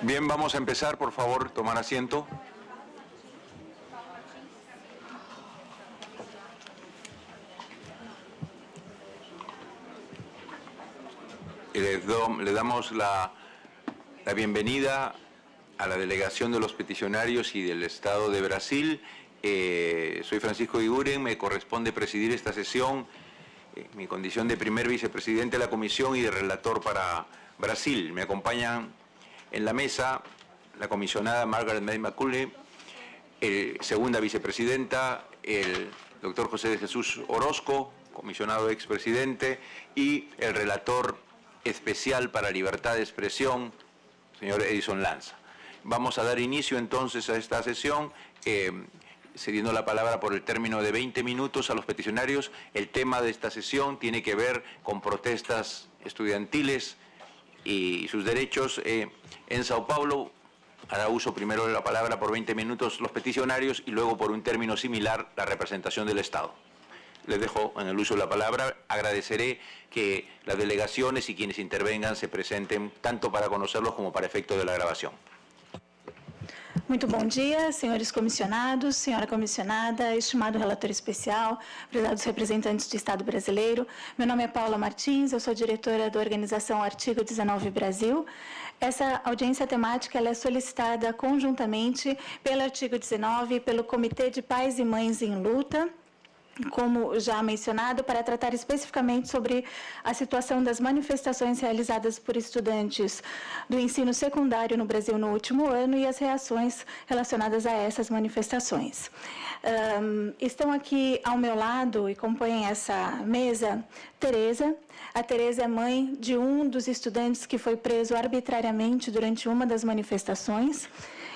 Bien, vamos a empezar, por favor, tomar asiento. Le damos la bienvenida a la delegación de los peticionarios y del Estado de Brasil. Soy Francisco Iguren, me corresponde presidir esta sesión, mi condición de primer vicepresidente de la Comisión y de relator para Brasil. Me acompañan en la mesa la comisionada Margaret May Macaulay, segunda vicepresidenta, el doctor José de Jesús Orozco, comisionado expresidente, y el relator especial para libertad de expresión, señor Edison Lanza. Vamos a dar inicio entonces a esta sesión, cediendo la palabra por el término de 20 minutos a los peticionarios. El tema de esta sesión tiene que ver con protestas estudiantiles y sus derechos. En Sao Paulo hará uso primero de la palabra por 20 minutos los peticionarios y luego por un término similar la representación del Estado. Les dejo en el uso de la palabra. Agradeceré que las delegaciones y quienes intervengan se presenten tanto para conocerlos como para efecto de la grabación. Muito bom dia, senhores comissionados, senhora comissionada, estimado relator especial, prezados representantes do Estado brasileiro. Meu nome é Paula Martins, eu sou diretora da organização Artigo 19 Brasil. Essa audiência temática ela é solicitada conjuntamente pelo Artigo 19 e pelo Comitê de Pais e Mães em Luta, como já mencionado, para tratar especificamente sobre a situação das manifestações realizadas por estudantes do ensino secundário no Brasil no último ano e as reações relacionadas a essas manifestações. Estão aqui ao meu lado e compõem essa mesa Tereza. A Tereza é mãe de um dos estudantes que foi preso arbitrariamente durante uma das manifestações,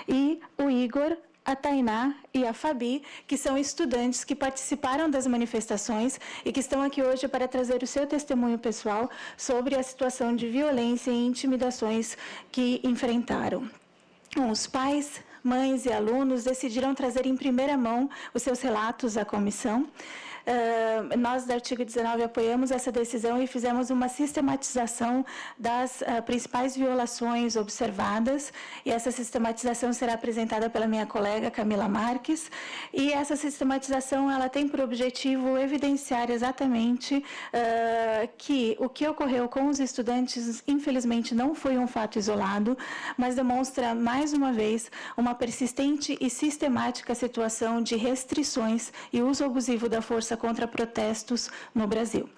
e o Igor, a Tainá e a Fabi, que são estudantes que participaram das manifestações e que estão aqui hoje para trazer o seu testemunho pessoal sobre a situação de violência e intimidações que enfrentaram. Os pais, mães e alunos decidiram trazer em primeira mão os seus relatos à comissão. Nós, do Artigo 19, apoiamos essa decisão e fizemos uma sistematização das principais violações observadas, e essa sistematização será apresentada pela minha colega Camila Marques, e essa sistematização ela tem por objetivo evidenciar exatamente que o que ocorreu com os estudantes, infelizmente, não foi um fato isolado, mas demonstra, mais uma vez, uma persistente e sistemática situação de restrições e uso abusivo da força contra protestos no Brasil.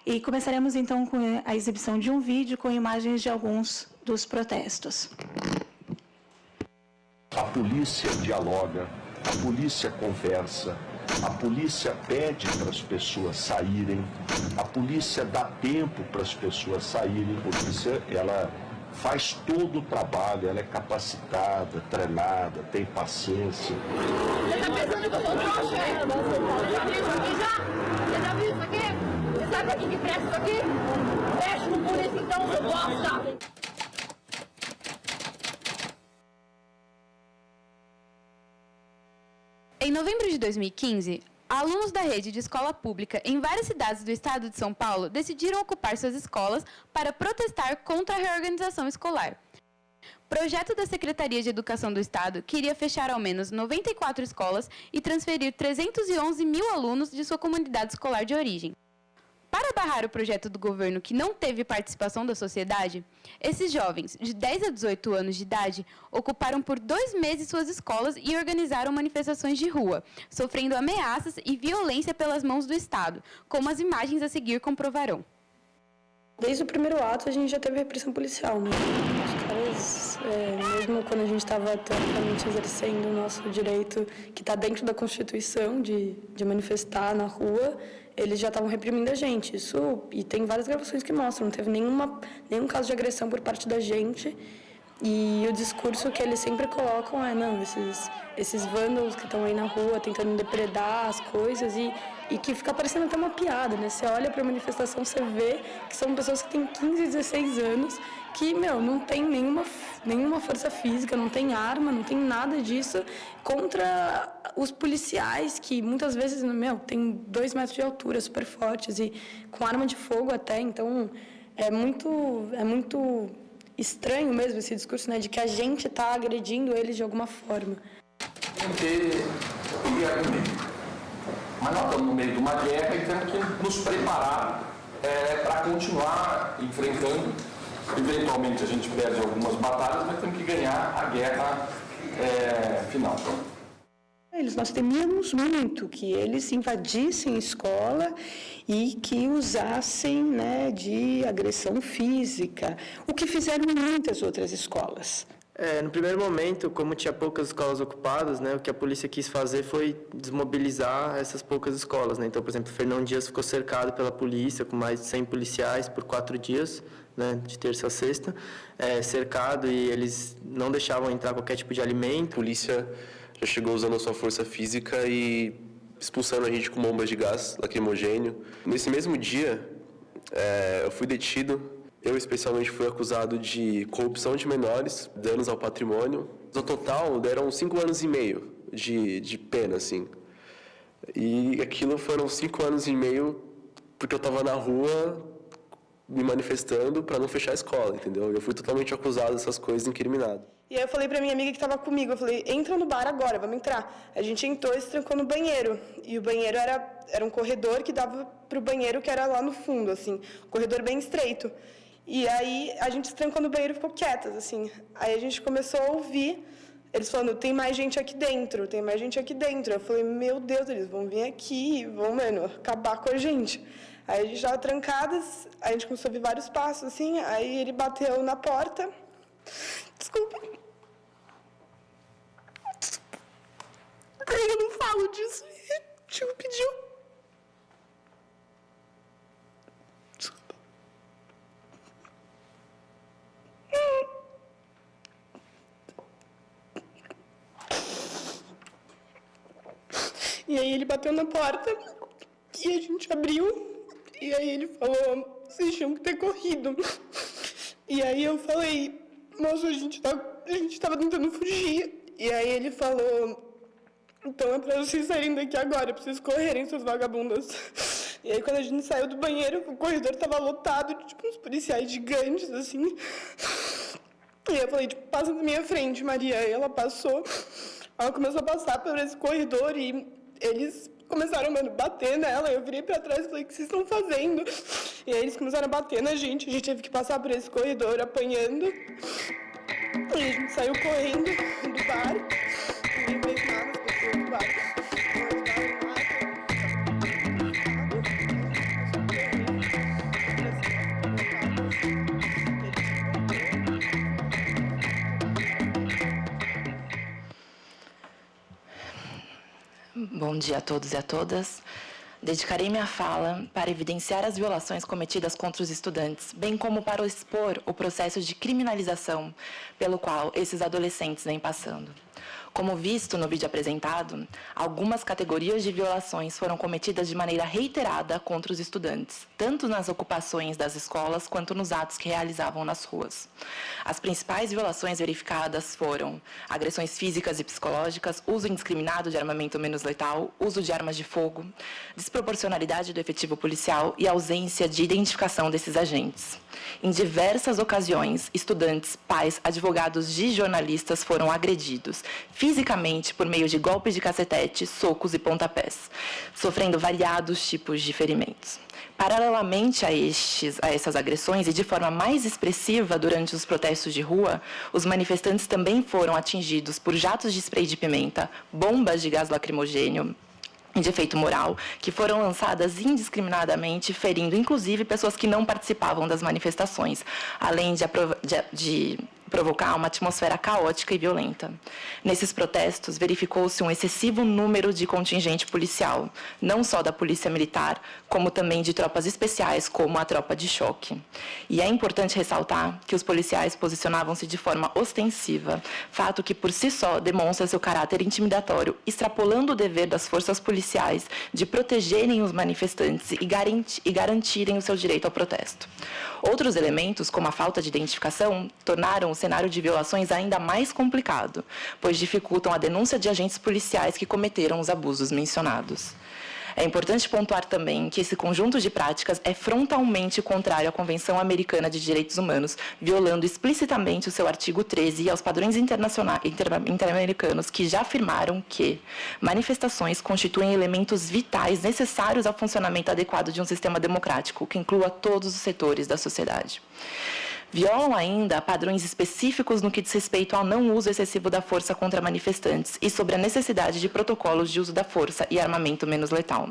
E começaremos então com a exibição de um vídeo com imagens de alguns dos protestos. A polícia dialoga, a polícia conversa, a polícia pede para as pessoas saírem, a polícia dá tempo para as pessoas saírem, a polícia ela faz todo o trabalho, ela é capacitada, treinada, tem paciência. Você está pensando que eu sou trouxa, hein? Você já viu isso aqui já? Você já viu isso aqui? Você sabe para que presta isso aqui? Mexe com polícia então, seu bosta! Em novembro de 2015, alunos da rede de escola pública em várias cidades do estado de São Paulo decidiram ocupar suas escolas para protestar contra a reorganização escolar. O projeto da Secretaria de Educação do Estado queria fechar ao menos 94 escolas e transferir 311 mil alunos de sua comunidade escolar de origem. Para barrar o projeto do governo que não teve participação da sociedade, esses jovens, de 10 a 18 anos de idade, ocuparam por 2 meses suas escolas e organizaram manifestações de rua, sofrendo ameaças e violência pelas mãos do Estado, como as imagens a seguir comprovarão. Desde o primeiro ato, a gente já teve repressão policial, né? Os caras, mesmo quando a gente estava teoricamente exercendo o nosso direito, que está dentro da Constituição, de manifestar na rua, eles já estavam reprimindo a gente. Isso, e tem várias gravações que mostram, não teve nenhum caso de agressão por parte da gente. E o discurso que eles sempre colocam é, não, esses vândalos que estão aí na rua tentando depredar as coisas e que fica parecendo até uma piada, né? Você olha para a manifestação, você vê que são pessoas que têm 15, 16 anos, que, não tem nenhuma força física, não tem arma, não tem nada disso, contra os policiais, que muitas vezes, tem 2 metros de altura, super fortes, e com arma de fogo até, então é muito estranho mesmo esse discurso, né, de que a gente está agredindo eles de alguma forma. Mas nós estamos no meio de uma guerra e temos que nos preparar para continuar enfrentando. Eventualmente a gente perde algumas batalhas, mas temos que ganhar a guerra final. Nós temíamos muito que eles invadissem a escola e que usassem, né, de agressão física, o que fizeram em muitas outras escolas. No primeiro momento, como tinha poucas escolas ocupadas, né, o que a polícia quis fazer foi desmobilizar essas poucas escolas, né? Então, por exemplo, Fernão Dias ficou cercado pela polícia, com mais de 100 policiais por 4 dias, né, de terça a sexta, cercado, e eles não deixavam entrar qualquer tipo de alimento. A polícia já chegou usando a sua força física e expulsando a gente com bombas de gás lacrimogênio. Nesse mesmo dia, eu fui detido. Eu, especialmente, fui acusado de corrupção de menores, danos ao patrimônio. No total, deram 5 anos e meio de pena, assim. E aquilo foram 5 anos e meio porque eu estava na rua me manifestando para não fechar a escola, entendeu? Eu fui totalmente acusado dessas coisas, incriminado. E aí eu falei pra minha amiga que estava comigo, eu falei, entra no bar agora, vamos entrar. A gente entrou e se trancou no banheiro. E o banheiro era um corredor que dava pro banheiro que era lá no fundo, assim. Um corredor bem estreito. E aí a gente se trancou no banheiro e ficou quietas, assim. Aí a gente começou a ouvir eles falando, tem mais gente aqui dentro, tem mais gente aqui dentro. Eu falei, meu Deus, eles vão vir aqui e vão, mano, acabar com a gente. Aí a gente estava trancadas, a gente começou a ouvir vários passos, assim, aí ele bateu na porta. Desculpa. Eu não falo disso. O tio pediu. Desculpa. E aí ele bateu na porta e a gente abriu. E aí ele falou, vocês tinham que ter corrido. E aí eu falei, moço, a gente tava tentando fugir. E aí ele falou, então é pra vocês saírem daqui agora, pra vocês correrem, seus vagabundas. E aí quando a gente saiu do banheiro, o corredor tava lotado de tipo, uns policiais gigantes, assim. E aí eu falei, tipo, passa na minha frente, Maria. E ela passou, ela começou a passar por esse corredor e eles começaram, mano, bater nela. Eu virei pra trás e falei, o que vocês estão fazendo? E aí eles começaram a bater na gente. A gente teve que passar por esse corredor apanhando. E a gente saiu correndo do bar. Ninguém fez nada, as pessoas do bar. Bom dia a todos e a todas. Dedicarei minha fala para evidenciar as violações cometidas contra os estudantes, bem como para expor o processo de criminalização pelo qual esses adolescentes vêm passando. Como visto no vídeo apresentado, algumas categorias de violações foram cometidas de maneira reiterada contra os estudantes, tanto nas ocupações das escolas quanto nos atos que realizavam nas ruas. As principais violações verificadas foram agressões físicas e psicológicas, uso indiscriminado de armamento menos letal, uso de armas de fogo, desproporcionalidade do efetivo policial e ausência de identificação desses agentes. Em diversas ocasiões, estudantes, pais, advogados e jornalistas foram agredidos fisicamente por meio de golpes de cacetete, socos e pontapés, sofrendo variados tipos de ferimentos. Paralelamente a essas agressões e de forma mais expressiva durante os protestos de rua, os manifestantes também foram atingidos por jatos de spray de pimenta, bombas de gás lacrimogênio, de efeito moral, que foram lançadas indiscriminadamente, ferindo inclusive pessoas que não participavam das manifestações, além de provocar uma atmosfera caótica e violenta. Nesses protestos, verificou-se um excessivo número de contingente policial, não só da polícia militar, como também de tropas especiais, como a tropa de choque. E é importante ressaltar que os policiais posicionavam-se de forma ostensiva, fato que por si só demonstra seu caráter intimidatório, extrapolando o dever das forças policiais de protegerem os manifestantes e garantirem o seu direito ao protesto. Outros elementos, como a falta de identificação, tornaram o cenário de violações ainda mais complicado, pois dificultam a denúncia de agentes policiais que cometeram os abusos mencionados. É importante pontuar também que esse conjunto de práticas é frontalmente contrário à Convenção Americana de Direitos Humanos, violando explicitamente o seu artigo 13 e aos padrões interamericanos que já afirmaram que manifestações constituem elementos vitais necessários ao funcionamento adequado de um sistema democrático, que inclua todos os setores da sociedade. Violam ainda padrões específicos no que diz respeito ao não uso excessivo da força contra manifestantes e sobre a necessidade de protocolos de uso da força e armamento menos letal.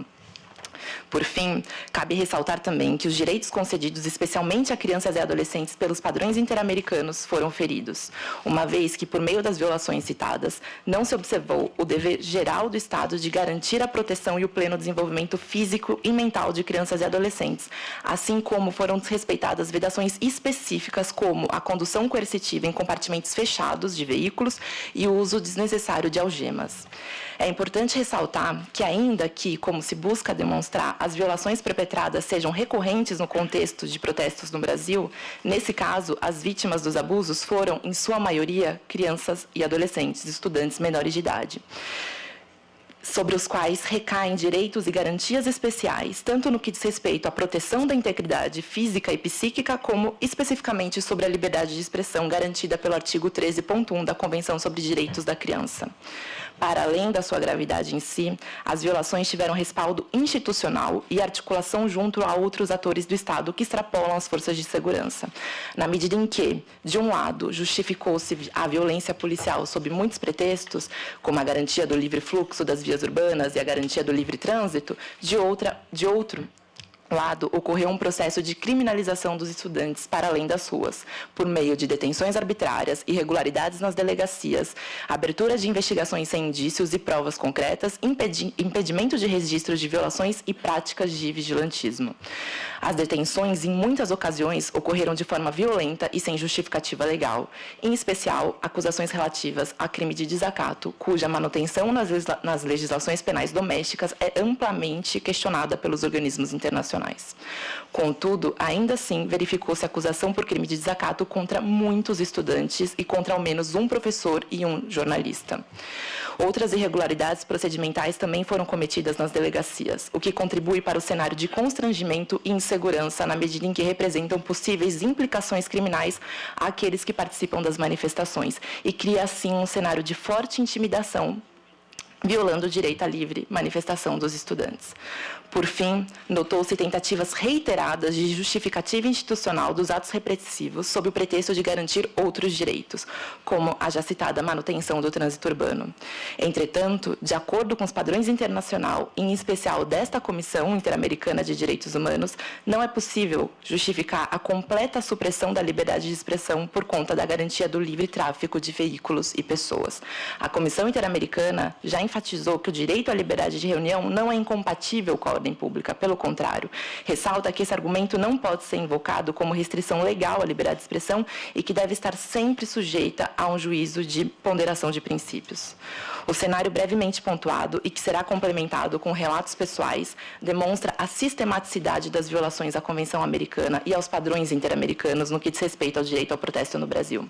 Por fim, cabe ressaltar também que os direitos concedidos especialmente a crianças e adolescentes pelos padrões interamericanos foram feridos, uma vez que, por meio das violações citadas, não se observou o dever geral do Estado de garantir a proteção e o pleno desenvolvimento físico e mental de crianças e adolescentes, assim como foram desrespeitadas vedações específicas como a condução coercitiva em compartimentos fechados de veículos e o uso desnecessário de algemas. É importante ressaltar que, ainda que, como se busca demonstrar, as violações perpetradas sejam recorrentes no contexto de protestos no Brasil, nesse caso, as vítimas dos abusos foram, em sua maioria, crianças e adolescentes, estudantes menores de idade, sobre os quais recaem direitos e garantias especiais, tanto no que diz respeito à proteção da integridade física e psíquica, como especificamente sobre a liberdade de expressão garantida pelo artigo 13.1 da Convenção sobre Direitos da Criança. Para além da sua gravidade em si, as violações tiveram respaldo institucional e articulação junto a outros atores do Estado que extrapolam as forças de segurança, na medida em que, de um lado, justificou-se a violência policial sob muitos pretextos, como a garantia do livre fluxo das vias urbanas e a garantia do livre trânsito, de outro lado, ocorreu um processo de criminalização dos estudantes para além das ruas, por meio de detenções arbitrárias, irregularidades nas delegacias, abertura de investigações sem indícios e provas concretas, impedimento de registros de violações e práticas de vigilantismo. As detenções, em muitas ocasiões, ocorreram de forma violenta e sem justificativa legal, em especial acusações relativas a crime de desacato, cuja manutenção nas legislações penais domésticas é amplamente questionada pelos organismos internacionais. Contudo, ainda assim, verificou-se acusação por crime de desacato contra muitos estudantes e contra ao menos um professor e um jornalista. Outras irregularidades procedimentais também foram cometidas nas delegacias, o que contribui para o cenário de constrangimento e insegurança na medida em que representam possíveis implicações criminais àqueles que participam das manifestações e cria, assim, um cenário de forte intimidação, violando o direito à livre manifestação dos estudantes. Por fim, notou-se tentativas reiteradas de justificativa institucional dos atos repressivos sob o pretexto de garantir outros direitos, como a já citada manutenção do trânsito urbano. Entretanto, de acordo com os padrões internacionais, em especial desta Comissão Interamericana de Direitos Humanos, não é possível justificar a completa supressão da liberdade de expressão por conta da garantia do livre tráfico de veículos e pessoas. A Comissão Interamericana já enfatizou que o direito à liberdade de reunião não é incompatível com a ordem pública, pelo contrário, ressalta que esse argumento não pode ser invocado como restrição legal à liberdade de expressão e que deve estar sempre sujeita a um juízo de ponderação de princípios. O cenário brevemente pontuado e que será complementado com relatos pessoais demonstra a sistematicidade das violações à Convenção Americana e aos padrões interamericanos no que diz respeito ao direito ao protesto no Brasil.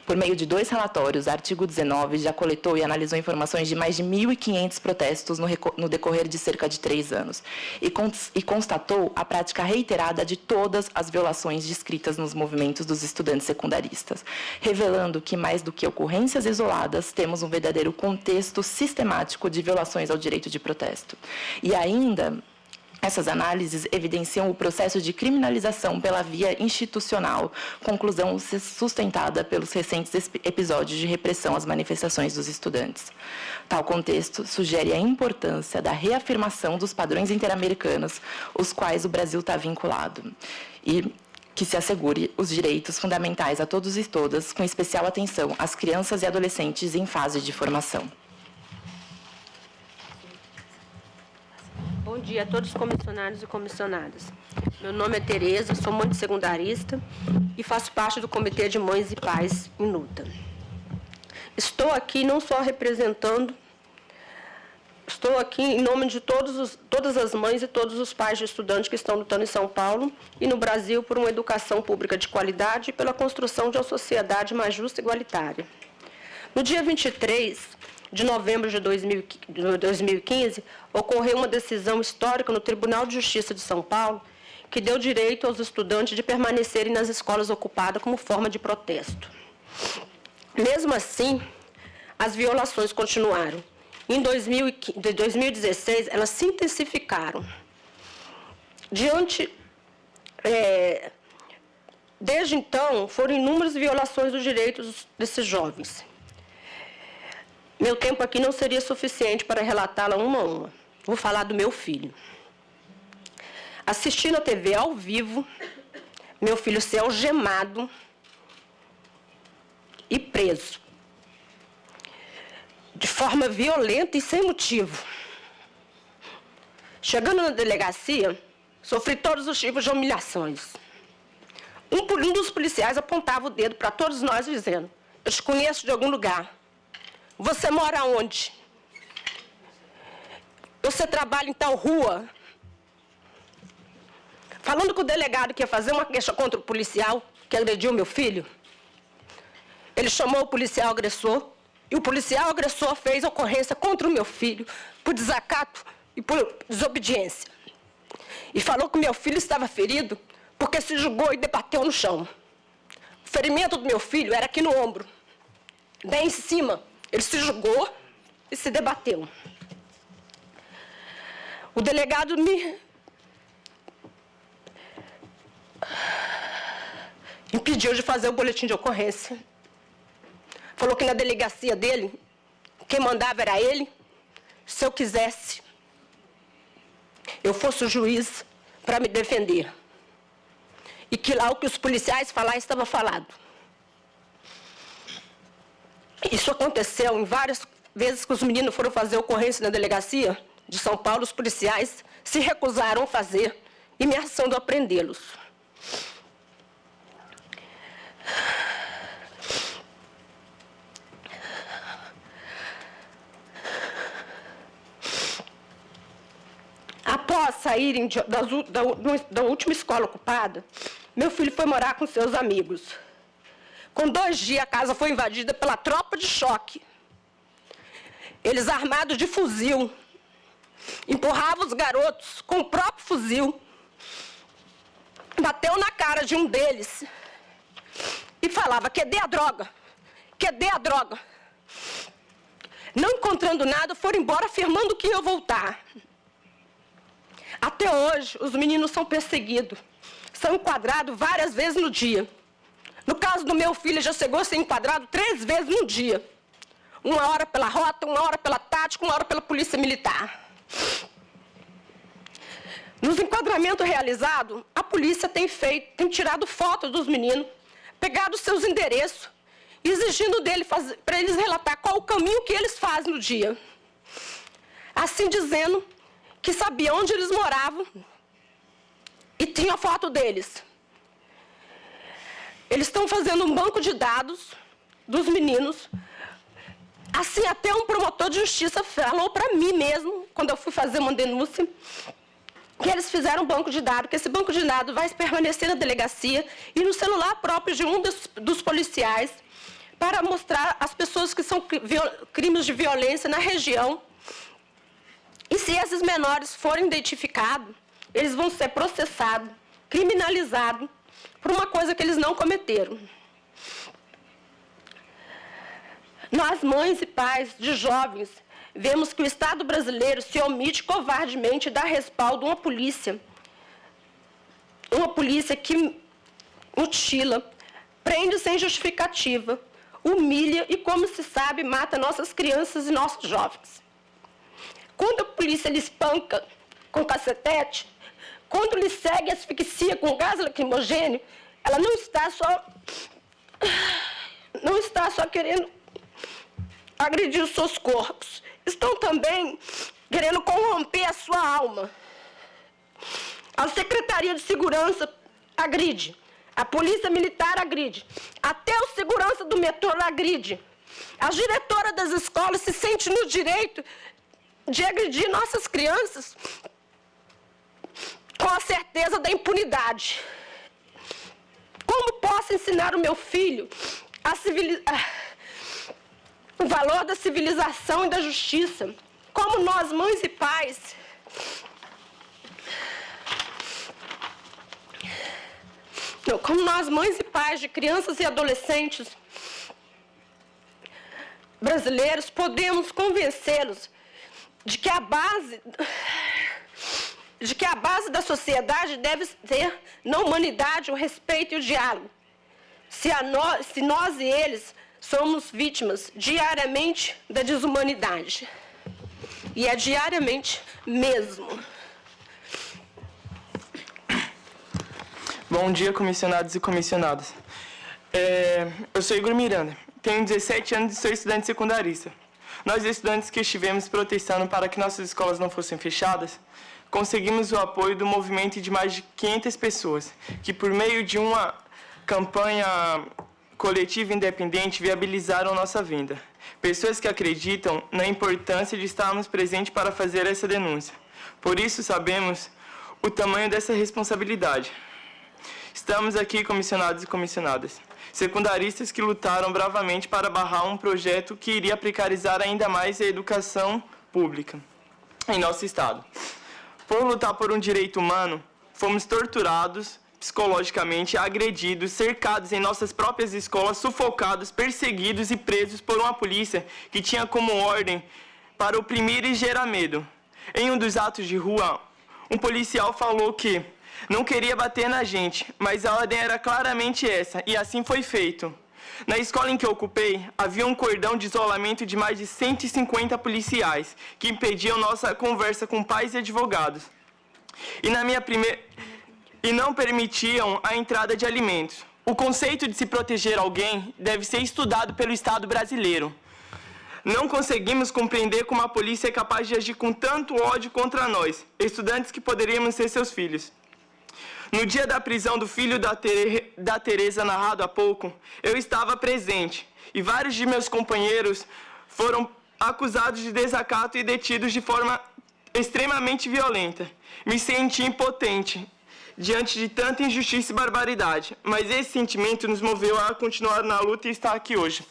Por meio de 2 relatórios, o artigo 19 já coletou e analisou informações de mais de 1.500 protestos no decorrer de cerca de 3 anos e constatou a prática reiterada de todas as violações descritas nos movimentos dos estudantes secundaristas, revelando que, mais do que ocorrências isoladas, temos um verdadeiro contexto sistemático de violações ao direito de protesto. E ainda, essas análises evidenciam o processo de criminalização pela via institucional, conclusão sustentada pelos recentes episódios de repressão às manifestações dos estudantes. Tal contexto sugere a importância da reafirmação dos padrões interamericanos, os quais o Brasil está vinculado, e que se assegure os direitos fundamentais a todos e todas, com especial atenção às crianças e adolescentes em fase de formação. Bom dia a todos os comissionados e comissionadas. Meu nome é Tereza, sou mãe de secundarista e faço parte do Comitê de Mães e Pais em Luta. Estou aqui não só representando, estou aqui em nome de todas as mães e todos os pais de estudantes que estão lutando em São Paulo e no Brasil por uma educação pública de qualidade e pela construção de uma sociedade mais justa e igualitária. No dia 23, de novembro de 2015, ocorreu uma decisão histórica no Tribunal de Justiça de São Paulo que deu direito aos estudantes de permanecerem nas escolas ocupadas como forma de protesto. Mesmo assim, as violações continuaram. Em 2016, elas se intensificaram. Desde então, foram inúmeras violações dos direitos desses jovens. Meu tempo aqui não seria suficiente para relatá-la uma a uma. Vou falar do meu filho. Assistindo a TV ao vivo, meu filho ser algemado e preso. De forma violenta e sem motivo. Chegando na delegacia, sofri todos os tipos de humilhações. Um dos policiais apontava o dedo para todos nós, dizendo: eu te conheço de algum lugar. Você mora onde? Você trabalha em tal rua? Falando que o delegado que ia fazer uma queixa contra o policial que agrediu meu filho, ele chamou o policial agressor, e o policial agressor fez ocorrência contra o meu filho por desacato e por desobediência. E falou que o meu filho estava ferido porque se jogou e debateu no chão. O ferimento do meu filho era aqui no ombro. Daí em cima, ele se jogou e se debateu. O delegado me impediu de fazer o boletim de ocorrência. Falou que na delegacia dele, quem mandava era ele. Se eu quisesse, eu fosse o juiz para me defender. E que lá o que os policiais falaram estava falado. Isso aconteceu em várias vezes que os meninos foram fazer ocorrência na delegacia de São Paulo, os policiais se recusaram a fazer e me ameaçando a prendê-los. Após saírem da última escola ocupada, meu filho foi morar com seus amigos. Com 2 dias, a casa foi invadida pela tropa de choque. Eles, armados de fuzil, empurravam os garotos com o próprio fuzil, bateu na cara de um deles e falava: cadê a droga? Cadê a droga? Não encontrando nada, foram embora afirmando que iam voltar. Até hoje, os meninos são perseguidos. São enquadrados várias vezes no dia. No caso do meu filho, já chegou a ser enquadrado 3 vezes no dia. 1 hora pela rota, 1 hora pela tática, 1 hora pela polícia militar. Nos enquadramentos realizados, a polícia tem tirado fotos dos meninos, pegado seus endereços, exigindo dele para eles relatar qual o caminho que eles fazem no dia. Assim dizendo que sabia onde eles moravam e tinha foto deles. Eles estão fazendo um banco de dados dos meninos. Assim, até um promotor de justiça falou para mim mesmo, quando eu fui fazer uma denúncia, que eles fizeram um banco de dados, que esse banco de dados vai permanecer na delegacia e no celular próprio de um dos policiais, para mostrar às pessoas que são crimes de violência na região. E se esses menores forem identificados, eles vão ser processados, criminalizados, por uma coisa que eles não cometeram. Nós, mães e pais de jovens, vemos que o Estado brasileiro se omite covardemente dar respaldo a uma polícia que mutila, prende sem justificativa, humilha e, como se sabe, mata nossas crianças e nossos jovens. Quando a polícia lhe espanca com cacetete, quando lhe segue e asfixia com gás lacrimogêneo, ela não está só querendo agredir os seus corpos, estão também querendo corromper a sua alma. A Secretaria de Segurança agride, a Polícia Militar agride, até o segurança do metrô agride. A diretora das escolas se sente no direito de agredir nossas crianças com a certeza da impunidade. Como posso ensinar o meu filho a valor da civilização e da justiça. Como nós, mães e pais, de crianças e adolescentes brasileiros, podemos convencê-los de que a base da sociedade deve ter, na humanidade, o respeito e o diálogo. Se nós e eles somos vítimas diariamente da desumanidade. E é diariamente mesmo. Bom dia, comissionados e comissionadas. Eu sou Igor Miranda, tenho 17 anos e sou estudante secundarista. Nós, estudantes que estivemos protestando para que nossas escolas não fossem fechadas, conseguimos o apoio do movimento de mais de 500 pessoas, que por meio de uma campanha coletiva independente viabilizaram nossa vinda. Pessoas que acreditam na importância de estarmos presentes para fazer essa denúncia. Por isso sabemos o tamanho dessa responsabilidade. Estamos aqui, comissionados e comissionadas, secundaristas que lutaram bravamente para barrar um projeto que iria precarizar ainda mais a educação pública em nosso estado. Por lutar por um direito humano, fomos torturados psicologicamente, agredidos, cercados em nossas próprias escolas, sufocados, perseguidos e presos por uma polícia que tinha como ordem para oprimir e gerar medo. Em um dos atos de rua, um policial falou que não queria bater na gente, mas a ordem era claramente essa, e assim foi feito. Na escola em que eu ocupei, havia um cordão de isolamento de mais de 150 policiais, que impediam nossa conversa com pais e advogados. E não permitiam a entrada de alimentos. O conceito de se proteger alguém deve ser estudado pelo Estado brasileiro. Não conseguimos compreender como a polícia é capaz de agir com tanto ódio contra nós, estudantes que poderíamos ser seus filhos. No dia da prisão do filho da Tereza, narrado há pouco, eu estava presente e vários de meus companheiros foram acusados de desacato e detidos de forma extremamente violenta. Me senti impotente diante de tanta injustiça e barbaridade, mas esse sentimento nos moveu a continuar na luta e estar aqui hoje.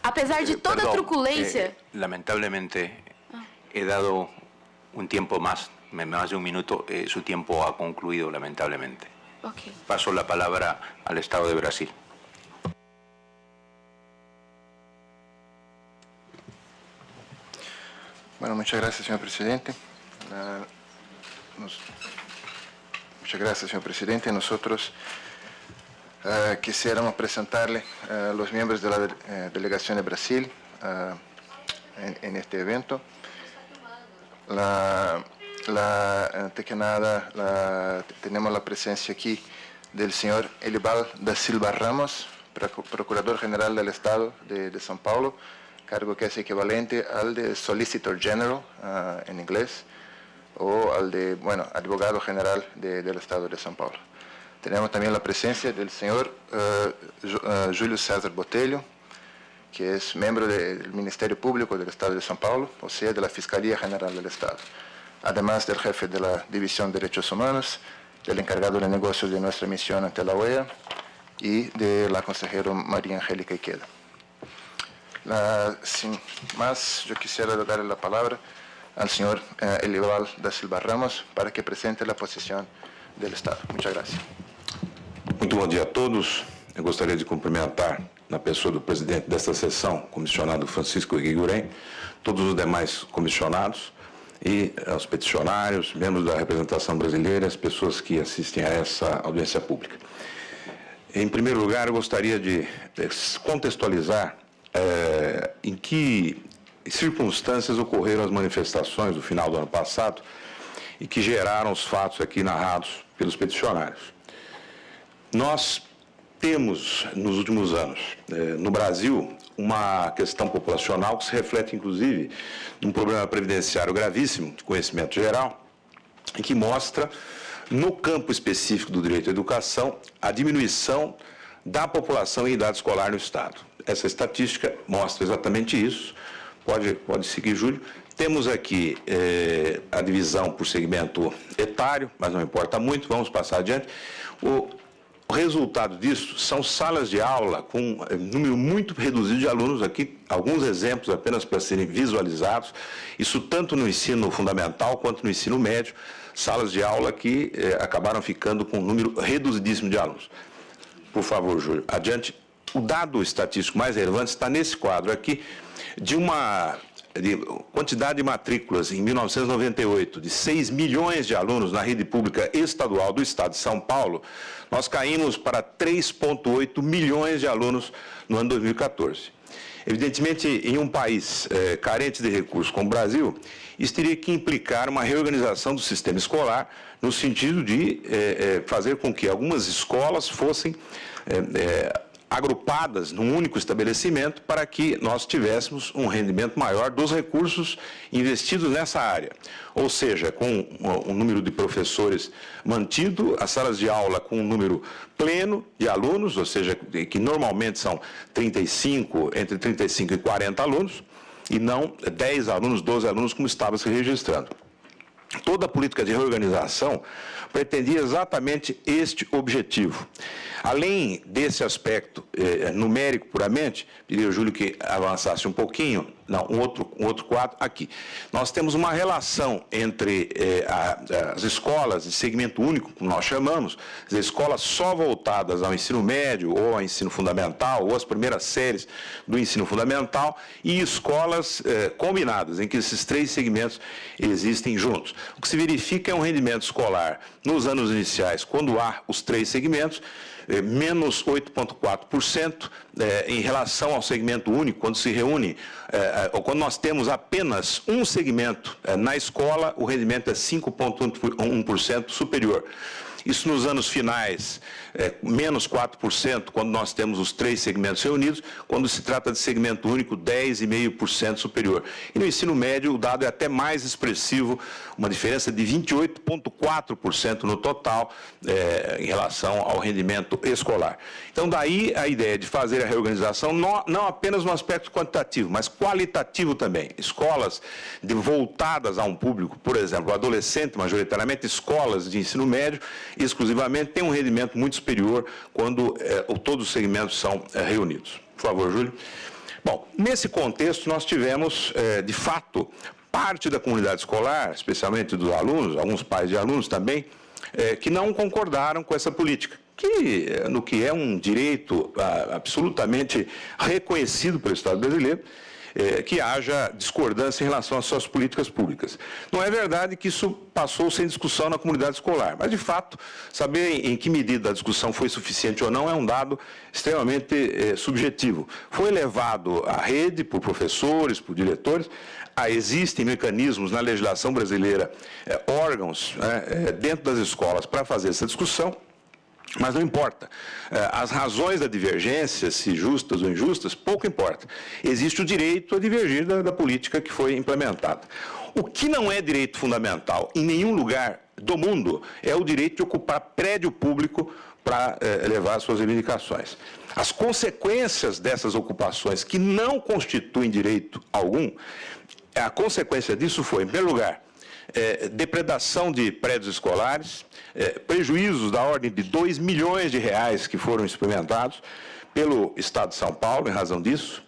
Apesar de toda a truculência... Lamentablemente, he dado un tiempo más de un minuto, su tiempo ha concluido, lamentablemente. Okay. Paso la palabra al Estado de Brasil. Bueno, muchas gracias, señor presidente. Muchas gracias, señor presidente. Nosotros quisiéramos presentarle a los miembros de la delegación de Brasil en este evento. Antes que nada, tenemos la presencia aquí del señor Elival da Silva Ramos, Procurador General del Estado de São Paulo, cargo que es equivalente al de Solicitor General en inglés, o al de, Abogado General del Estado de São Paulo. Tenemos también la presencia del señor Júlio César Botelho, que es miembro del Ministerio Público del Estado de São Paulo, o sea, de la Fiscalía General del Estado. Además del jefe de la División de Derechos Humanos, del encargado de negocios de nuestra misión ante la OEA y de la consejera María Angélica Iqueda. Sin más, yo quisiera darle la palabra al señor Elival da Silva Ramos para que presente la posición del Estado. Muchas gracias. Muito bom dia a todos. Eu gostaria de cumprimentar, na pessoa do presidente desta sessão, comissionado Francisco Guigurem, todos os demais comissionados e aos peticionários, membros da representação brasileira, as pessoas que assistem a essa audiência pública. Em primeiro lugar, eu gostaria de contextualizar em que circunstâncias ocorreram as manifestações do final do ano passado e que geraram os fatos aqui narrados pelos peticionários. Nós temos, nos últimos anos, no Brasil, uma questão populacional que se reflete, inclusive, num problema previdenciário gravíssimo, de conhecimento geral, e que mostra, no campo específico do direito à educação, a diminuição da população em idade escolar no Estado. Essa estatística mostra exatamente isso. Pode seguir, Júlio. Temos aqui a divisão por segmento etário, mas não importa muito, vamos passar adiante. O resultado disso são salas de aula com um número muito reduzido de alunos, aqui alguns exemplos apenas para serem visualizados, isso tanto no ensino fundamental quanto no ensino médio, salas de aula que acabaram ficando com um número reduzidíssimo de alunos. Por favor, Júlio, adiante. O dado estatístico mais relevante está nesse quadro aqui, de quantidade de matrículas em 1998, de 6 milhões de alunos na rede pública estadual do Estado de São Paulo, nós caímos para 3,8 milhões de alunos no ano 2014. Evidentemente, em um país carente de recursos como o Brasil, isso teria que implicar uma reorganização do sistema escolar, no sentido de fazer com que algumas escolas fossem agrupadas num único estabelecimento para que nós tivéssemos um rendimento maior dos recursos investidos nessa área. Ou seja, com um número de professores mantido, as salas de aula com um número pleno de alunos, ou seja, que normalmente são entre 35 e 40 alunos, e não 10 alunos, 12 alunos, como estava se registrando. Toda a política de reorganização pretendia exatamente este objetivo. Além desse aspecto numérico puramente, pedi ao Júlio que avançasse um pouquinho, não, um outro quadro, aqui. Nós temos uma relação entre as escolas de segmento único, como nós chamamos, as escolas só voltadas ao ensino médio ou ao ensino fundamental, ou às primeiras séries do ensino fundamental, e escolas combinadas, em que esses três segmentos existem juntos. O que se verifica é um rendimento escolar nos anos iniciais, quando há os três segmentos, menos 8,4% em relação ao segmento único, quando se reúne, ou quando nós temos apenas um segmento na escola, o rendimento é 5,1% superior. Isso nos anos finais, menos 4%, quando nós temos os três segmentos reunidos, quando se trata de segmento único, 10,5% superior. E no ensino médio, o dado é até mais expressivo, uma diferença de 28,4% no total, em relação ao rendimento escolar. Então, daí a ideia de fazer a reorganização, não apenas no aspecto quantitativo, mas qualitativo também. Escolas voltadas a um público, por exemplo, adolescente, majoritariamente, escolas de ensino médio, exclusivamente, tem um rendimento muito superior quando todos os segmentos são reunidos. Por favor, Júlio. Bom, nesse contexto, nós tivemos, de fato, parte da comunidade escolar, especialmente dos alunos, alguns pais de alunos também, que não concordaram com essa política, no que é um direito absolutamente reconhecido pelo Estado brasileiro, que haja discordância em relação às suas políticas públicas. Não é verdade que isso passou sem discussão na comunidade escolar, mas, de fato, saber em que medida a discussão foi suficiente ou não é um dado extremamente subjetivo. Foi levado à rede por professores, por diretores, existem mecanismos na legislação brasileira, órgãos dentro das escolas para fazer essa discussão. Mas não importa. As razões da divergência, se justas ou injustas, pouco importa. Existe o direito a divergir da política que foi implementada. O que não é direito fundamental em nenhum lugar do mundo é o direito de ocupar prédio público para levar suas reivindicações. As consequências dessas ocupações, que não constituem direito algum, a consequência disso foi, em primeiro lugar, depredação de prédios escolares, prejuízos da ordem de 2 milhões de reais que foram experimentados pelo Estado de São Paulo, em razão disso.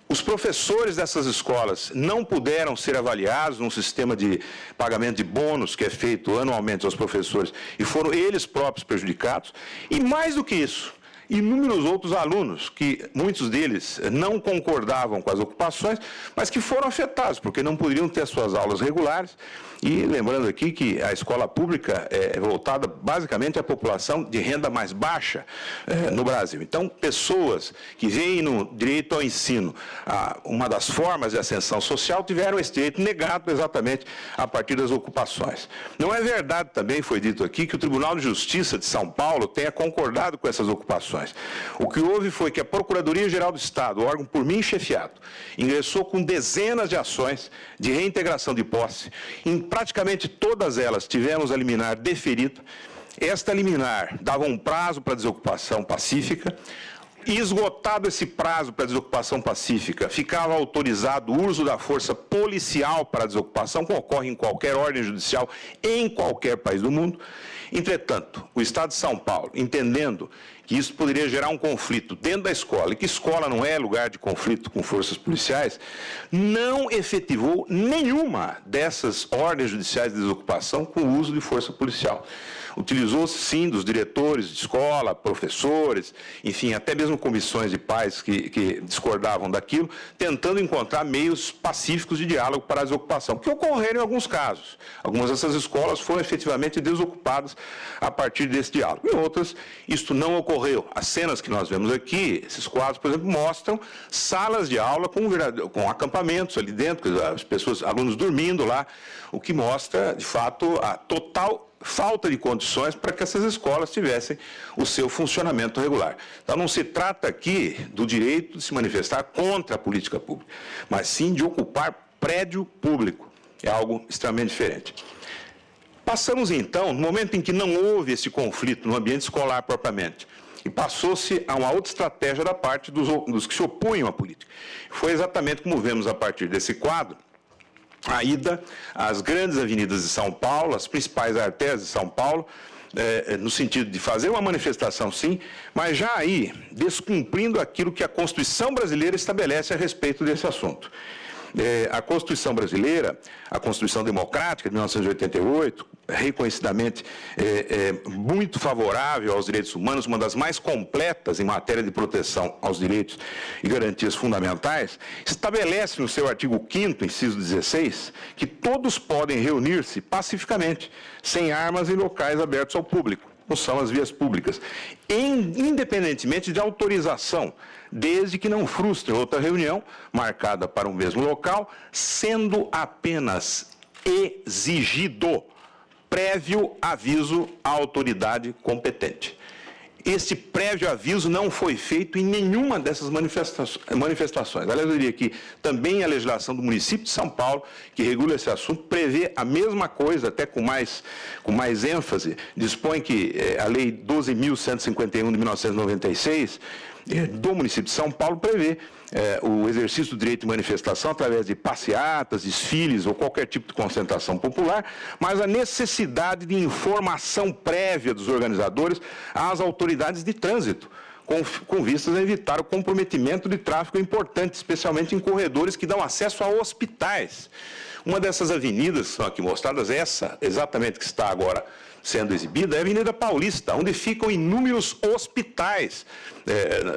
Os professores dessas escolas não puderam ser avaliados num sistema de pagamento de bônus que é feito anualmente aos professores e foram eles próprios prejudicados. E mais do que isso, inúmeros outros alunos, que muitos deles não concordavam com as ocupações, mas que foram afetados, porque não poderiam ter suas aulas regulares. E lembrando aqui que a escola pública é voltada basicamente à população de renda mais baixa no Brasil. Então, pessoas que veem no direito ao ensino uma das formas de ascensão social tiveram esse direito negado exatamente a partir das ocupações. Não é verdade, também foi dito aqui, que o Tribunal de Justiça de São Paulo tenha concordado com essas ocupações. O que houve foi que a Procuradoria-Geral do Estado, o órgão por mim chefiado, ingressou com dezenas de ações de reintegração de posse. Em praticamente todas elas tivemos a liminar deferida. Esta liminar dava um prazo para desocupação pacífica. E esgotado esse prazo para desocupação pacífica, ficava autorizado o uso da força policial para a desocupação, como ocorre em qualquer ordem judicial, em qualquer país do mundo. Entretanto, o Estado de São Paulo, entendendo que isso poderia gerar um conflito dentro da escola, e que escola não é lugar de conflito com forças policiais, não efetivou nenhuma dessas ordens judiciais de desocupação com o uso de força policial. Utilizou-se, sim, dos diretores de escola, professores, enfim, até mesmo comissões de pais que discordavam daquilo, tentando encontrar meios pacíficos de diálogo para a desocupação, que ocorreram em alguns casos. Algumas dessas escolas foram efetivamente desocupadas a partir desse diálogo. Em outras, isto não ocorreu. As cenas que nós vemos aqui, esses quadros, por exemplo, mostram salas de aula com acampamentos ali dentro, as pessoas, alunos dormindo lá, o que mostra, de fato, a total falta de condições para que essas escolas tivessem o seu funcionamento regular. Então, não se trata aqui do direito de se manifestar contra a política pública, mas sim de ocupar prédio público. É algo extremamente diferente. Passamos, então, no momento em que não houve esse conflito no ambiente escolar propriamente, e passou-se a uma outra estratégia da parte dos que se opunham à política. Foi exatamente como vemos a partir desse quadro, a ida às grandes avenidas de São Paulo, as principais artérias de São Paulo, no sentido de fazer uma manifestação, sim, mas já aí descumprindo aquilo que a Constituição brasileira estabelece a respeito desse assunto. A Constituição brasileira, a Constituição Democrática de 1988, reconhecidamente muito favorável aos direitos humanos, uma das mais completas em matéria de proteção aos direitos e garantias fundamentais, estabelece no seu artigo 5º, inciso 16, que todos podem reunir-se pacificamente, sem armas em locais abertos ao público, como são as vias públicas, independentemente de autorização, desde que não frustrem outra reunião marcada para o mesmo local, sendo apenas exigido prévio aviso à autoridade competente. Este prévio aviso não foi feito em nenhuma dessas manifestações. Aliás, eu diria que também a legislação do município de São Paulo, que regula esse assunto, prevê a mesma coisa, até com mais ênfase, dispõe que a Lei 12.151 de 1996, do município de São Paulo, prevê o exercício do direito de manifestação através de passeatas, desfiles ou qualquer tipo de concentração popular, mas a necessidade de informação prévia dos organizadores às autoridades de trânsito, com vistas a evitar o comprometimento de tráfego importante, especialmente em corredores que dão acesso a hospitais. Uma dessas avenidas que são aqui mostradas, essa exatamente que está agora sendo exibida, é a Avenida Paulista, onde ficam inúmeros hospitais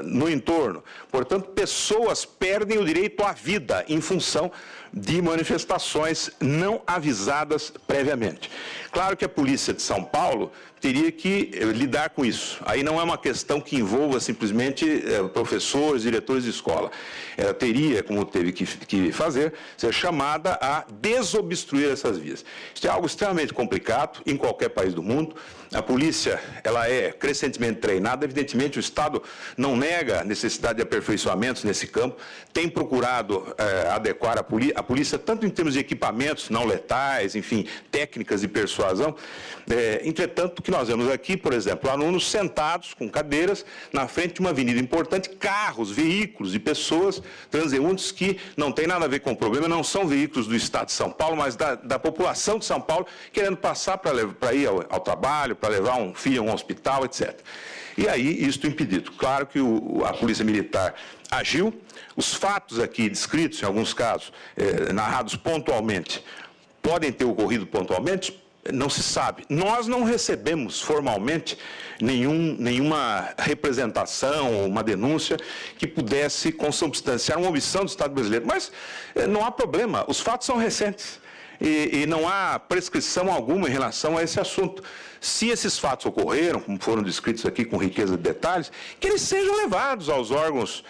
no entorno. Portanto, pessoas perdem o direito à vida em função de manifestações não avisadas previamente. Claro que a Polícia de São Paulo teria que lidar com isso. Aí não é uma questão que envolva simplesmente professores, diretores de escola. Ela teria, como teve que fazer, ser chamada a desobstruir essas vias. Isso é algo extremamente complicado em qualquer país do mundo. A polícia, ela é crescentemente treinada. Evidentemente, o Estado não nega a necessidade de aperfeiçoamentos nesse campo. Tem procurado adequar a polícia, tanto em termos de equipamentos não letais, enfim, técnicas de persuasão. Entretanto, o que nós vemos aqui, por exemplo, alunos sentados com cadeiras na frente de uma avenida importante, carros, veículos de pessoas, transeuntes que não tem nada a ver com o problema, não são veículos do Estado de São Paulo, mas da população de São Paulo, querendo passar para ir ao trabalho, para levar um filho a um hospital, etc. E aí, isto impedido. Claro que a Polícia Militar agiu, os fatos aqui descritos, em alguns casos, narrados pontualmente, podem ter ocorrido pontualmente, não se sabe. Nós não recebemos formalmente nenhuma representação ou uma denúncia que pudesse consubstanciar uma omissão do Estado brasileiro. Mas não há problema, os fatos são recentes e não há prescrição alguma em relação a esse assunto. Se esses fatos ocorreram, como foram descritos aqui com riqueza de detalhes, que eles sejam levados aos órgãos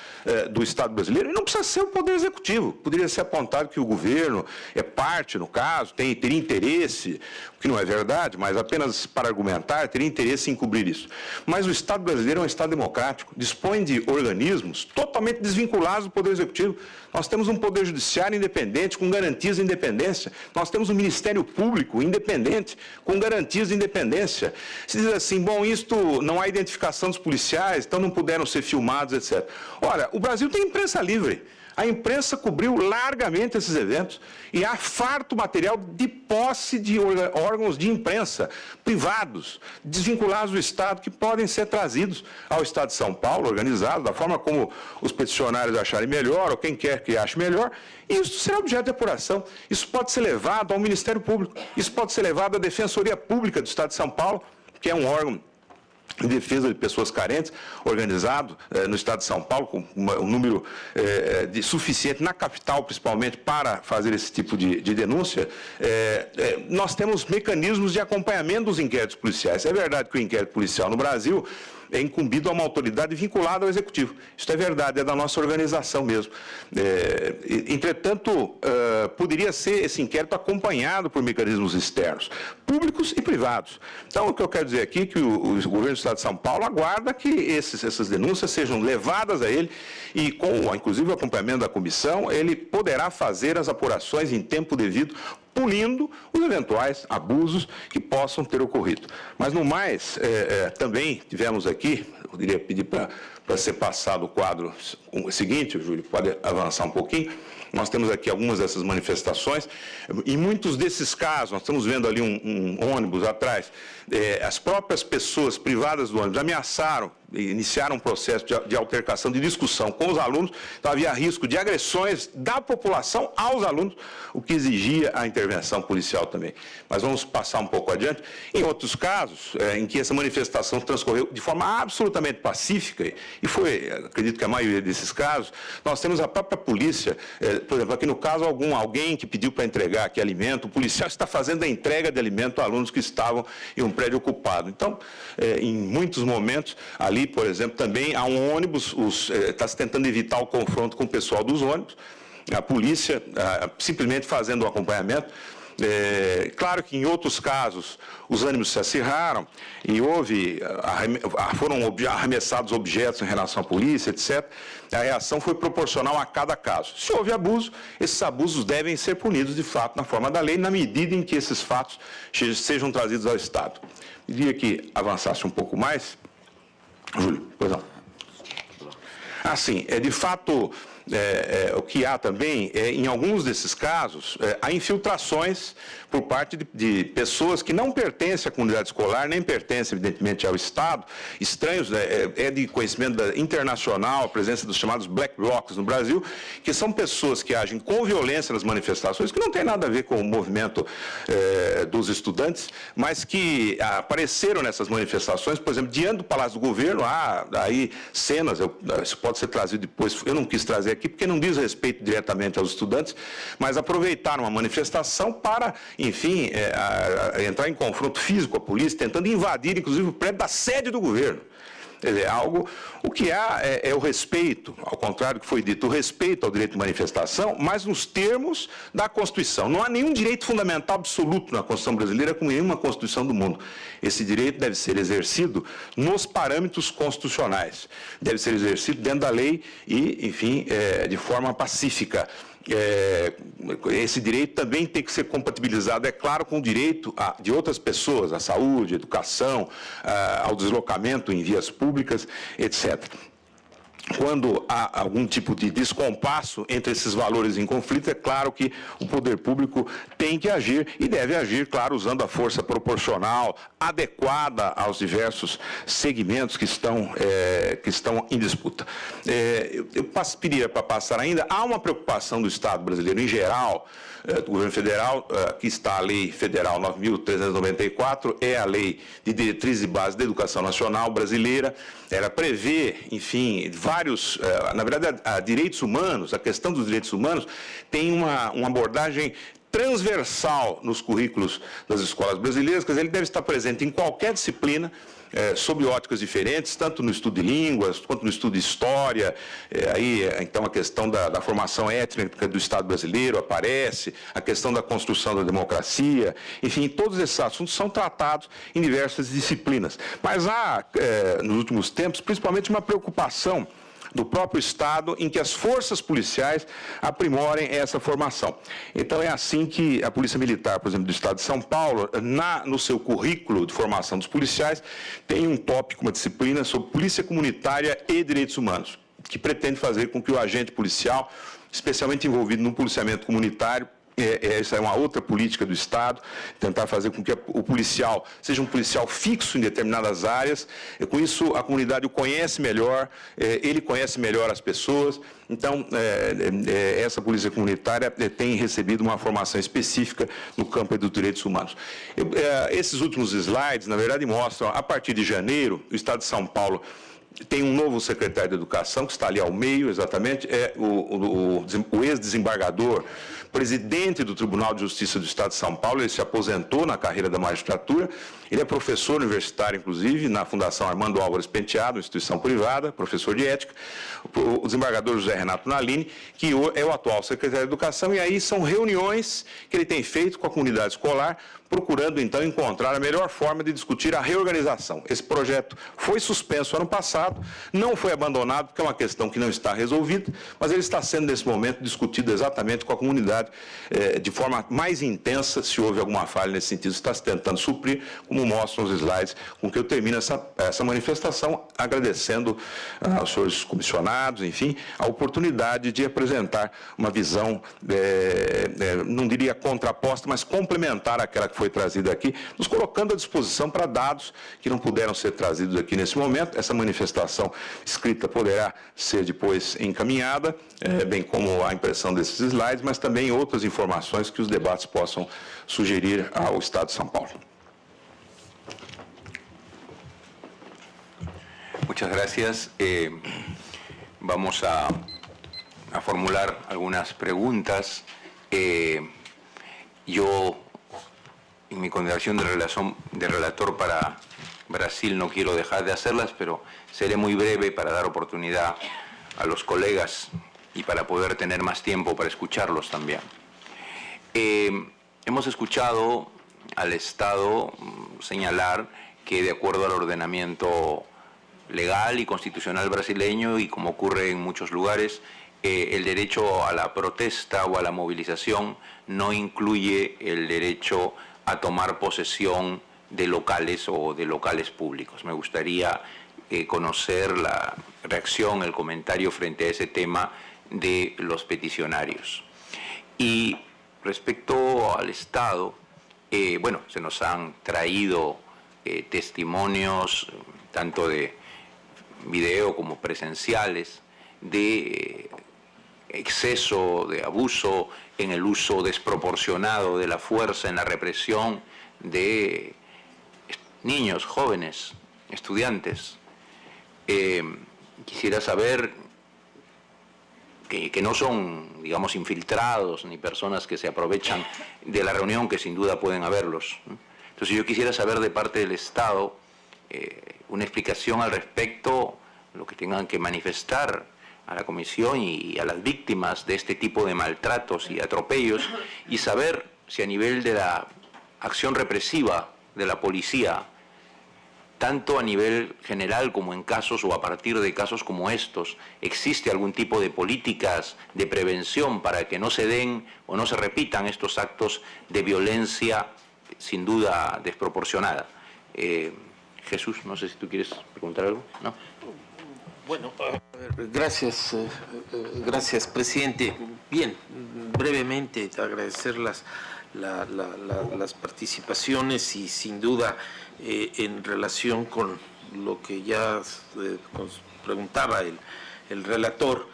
do Estado brasileiro, e não precisa ser o Poder Executivo. Poderia ser apontado que o governo é parte, no caso, teria interesse, o que não é verdade, mas apenas para argumentar, teria interesse em cobrir isso. Mas o Estado brasileiro é um Estado democrático, dispõe de organismos totalmente desvinculados do Poder Executivo. Nós temos um Poder Judiciário independente, com garantias de independência. Nós temos um Ministério Público independente, com garantias de independência. Se diz assim, bom, isto não há identificação dos policiais, então não puderam ser filmados, etc. Olha, o Brasil tem imprensa livre. A imprensa cobriu largamente esses eventos e há farto material de posse de órgãos de imprensa privados, desvinculados do Estado, que podem ser trazidos ao Estado de São Paulo, organizados da forma como os peticionários acharem melhor, ou quem quer que ache melhor, e isso será objeto de apuração. Isso pode ser levado ao Ministério Público, isso pode ser levado à Defensoria Pública do Estado de São Paulo, que é um órgão em defesa de pessoas carentes, organizado no Estado de São Paulo, com um número suficiente, na capital principalmente, para fazer esse tipo de denúncia. Nós temos mecanismos de acompanhamento dos inquéritos policiais. É verdade que o inquérito policial no Brasil é incumbido a uma autoridade vinculada ao Executivo. Isso é verdade, é da nossa organização mesmo. Entretanto, poderia ser esse inquérito acompanhado por mecanismos externos, públicos e privados. Então, o que eu quero dizer aqui é que o governo do Estado de São Paulo aguarda que essas denúncias sejam levadas a ele e, com inclusive o acompanhamento da comissão, ele poderá fazer as apurações em tempo devido, punindo os eventuais abusos que possam ter ocorrido. Mas, no mais, também tivemos aqui, eu iria pedir para ser passado o quadro seguinte, o Júlio pode avançar um pouquinho. Nós temos aqui algumas dessas manifestações. Em muitos desses casos, nós estamos vendo ali um ônibus atrás, as próprias pessoas privadas do ônibus ameaçaram, iniciaram um processo de altercação, de discussão com os alunos, então havia risco de agressões da população aos alunos, o que exigia a intervenção policial também. Mas vamos passar um pouco adiante. Em outros casos, em que essa manifestação transcorreu de forma absolutamente pacífica, e foi, acredito que a maioria desses casos, nós temos a própria polícia, por exemplo, aqui no caso, alguém que pediu para entregar aqui alimento, o policial está fazendo a entrega de alimento a alunos que estavam em um prédio ocupado. Então, em muitos momentos, ali, por exemplo, também há um ônibus, está se tentando evitar o confronto com o pessoal dos ônibus, a polícia simplesmente fazendo o acompanhamento. Claro que em outros casos os ânimos se acirraram e foram arremessados objetos em relação à polícia, etc. A reação foi proporcional a cada caso. Se houve abuso, esses abusos devem ser punidos de fato na forma da lei, na medida em que esses fatos sejam trazidos ao Estado. Queria que avançasse um pouco mais. Júlio, pois não. Assim, de fato, o que há também, em alguns desses casos, há infiltrações por parte de pessoas que não pertencem à comunidade escolar, nem pertencem, evidentemente, ao Estado, estranhos, é de conhecimento internacional a presença dos chamados black blocs no Brasil, que são pessoas que agem com violência nas manifestações, que não tem nada a ver com o movimento dos estudantes, mas que apareceram nessas manifestações, por exemplo, diante do Palácio do Governo, há aí cenas, isso pode ser trazido depois, eu não quis trazer aqui porque não diz respeito diretamente aos estudantes, mas aproveitaram a manifestação para, enfim, entrar em confronto físico com a polícia, tentando invadir, inclusive, o prédio da sede do governo. O que há é o respeito, ao contrário do que foi dito, o respeito ao direito de manifestação, mas nos termos da Constituição. Não há nenhum direito fundamental absoluto na Constituição brasileira, como nenhuma Constituição do mundo. Esse direito deve ser exercido nos parâmetros constitucionais. Deve ser exercido dentro da lei e, enfim, de forma pacífica. Esse direito também tem que ser compatibilizado, é claro, com o direito de outras pessoas, à saúde, à educação, ao deslocamento em vias públicas, etc. Quando há algum tipo de descompasso entre esses valores em conflito, é claro que o poder público tem que agir e deve agir, claro, usando a força proporcional, adequada aos diversos segmentos que estão em disputa. Eu pediria para passar ainda, há uma preocupação do Estado brasileiro em geral, do governo federal, aqui está a Lei Federal 9.394, é a Lei de Diretrizes e Bases da Educação Nacional Brasileira, ela prevê, enfim, vários, na verdade, direitos humanos, a questão dos direitos humanos tem uma abordagem transversal nos currículos das escolas brasileiras, quer dizer, ele deve estar presente em qualquer disciplina, sob óticas diferentes, tanto no estudo de línguas, quanto no estudo de história, então a questão da formação étnica do Estado brasileiro aparece, a questão da construção da democracia, enfim, todos esses assuntos são tratados em diversas disciplinas. Mas há, nos últimos tempos, principalmente uma preocupação do próprio Estado em que as forças policiais aprimorem essa formação. Então, é assim que a Polícia Militar, por exemplo, do Estado de São Paulo, no seu currículo de formação dos policiais, tem um tópico, uma disciplina sobre polícia comunitária e direitos humanos, que pretende fazer com que o agente policial, especialmente envolvido no policiamento comunitário, essa é uma outra política do Estado, tentar fazer com que o policial seja um policial fixo em determinadas áreas, com isso a comunidade o conhece melhor, ele conhece melhor as pessoas, então essa polícia comunitária tem recebido uma formação específica no campo dos direitos humanos. Esses últimos slides, na verdade, mostram, a partir de janeiro, o Estado de São Paulo tem um novo secretário de Educação, que está ali ao meio, exatamente, é o ex-desembargador, presidente do Tribunal de Justiça do Estado de São Paulo. Ele se aposentou na carreira da magistratura, ele é professor universitário, inclusive, na Fundação Armando Álvares Penteado, instituição privada, professor de ética, o desembargador José Renato Nalini, que é o atual secretário de Educação, e aí são reuniões que ele tem feito com a comunidade escolar, procurando, então, encontrar a melhor forma de discutir a reorganização. Esse projeto foi suspenso ano passado, não foi abandonado, porque é uma questão que não está resolvida, mas ele está sendo, nesse momento, discutido exatamente com a comunidade de forma mais intensa. Se houve alguma falha nesse sentido, está se tentando suprir, como mostram os slides, com que eu termino essa manifestação, agradecendo aos senhores comissionados, enfim, a oportunidade de apresentar uma visão, não diria contraposta, mas complementar àquela que foi trazida aqui, nos colocando à disposição para dados que não puderam ser trazidos aqui nesse momento. Essa manifestação escrita poderá ser depois encaminhada, bem como a impressão desses slides, mas também outras informações que os debates possam sugerir ao Estado de São Paulo. Muchas gracias. Vamos a formular algunas preguntas. Yo, en mi consideración de relator para Brasil, no quiero dejar de hacerlas, pero seré muy breve para dar oportunidad a los colegas y para poder tener más tiempo para escucharlos también. Hemos escuchado al Estado señalar que, de acuerdo al ordenamiento legal y constitucional brasileño, y como ocurre en muchos lugares, el derecho a la protesta o a la movilización no incluye el derecho a tomar posesión de locales o de locales públicos. Me gustaría conocer la reacción, el comentario frente a ese tema de los peticionarios. Y respecto al Estado, bueno, se nos han traído testimonios, tanto de video como presenciales, de exceso, de abuso en el uso desproporcionado de la fuerza, en la represión de niños, jóvenes, estudiantes. Quisiera saber que no son, digamos, infiltrados ni personas que se aprovechan de la reunión, que sin duda pueden haberlos. Entonces yo quisiera saber de parte del Estado una explicación al respecto, lo que tengan que manifestar a la Comisión y a las víctimas de este tipo de maltratos y atropellos, y saber si a nivel de la acción represiva de la policía, tanto a nivel general como en casos o a partir de casos como estos, existe algún tipo de políticas de prevención para que no se den o no se repitan estos actos de violencia sin duda desproporcionada. Jesús, no sé si tú quieres preguntar algo, ¿no? Bueno, gracias, gracias, presidente. Bien, brevemente agradecer las participaciones y sin duda en relación con lo que ya preguntaba el relator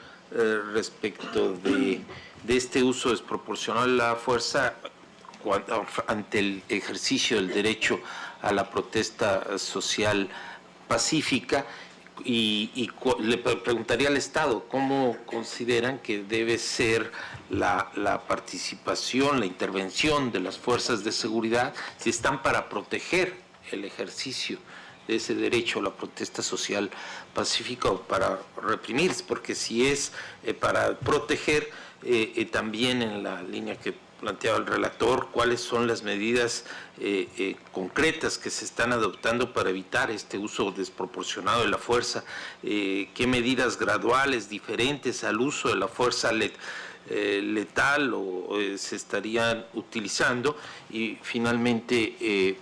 respecto de este uso desproporcional de la fuerza ante el ejercicio del derecho a la protesta social pacífica. Y le preguntaría al Estado cómo consideran que debe ser la participación, la intervención de las fuerzas de seguridad, si están para proteger el ejercicio de ese derecho a la protesta social pacífica o para reprimir, porque si es para proteger, también en la línea que planteaba el relator, cuáles son las medidas concretas que se están adoptando para evitar este uso desproporcionado de la fuerza, qué medidas graduales diferentes al uso de la fuerza letal se estarían utilizando, y finalmente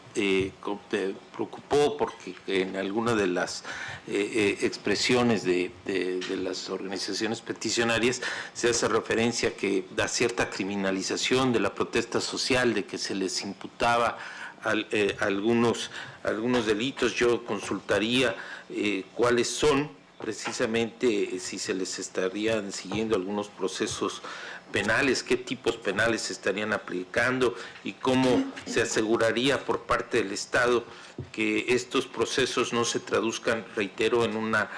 preocupó porque en alguna de las expresiones de las organizaciones peticionarias se hace referencia que da cierta criminalización de la protesta social, de que se les imputaba algunos delitos. Yo consultaría cuáles son precisamente, si se les estarían siguiendo algunos procesos penales, qué tipos penales se estarían aplicando y cómo se aseguraría por parte del Estado que estos procesos no se traduzcan, reitero, en una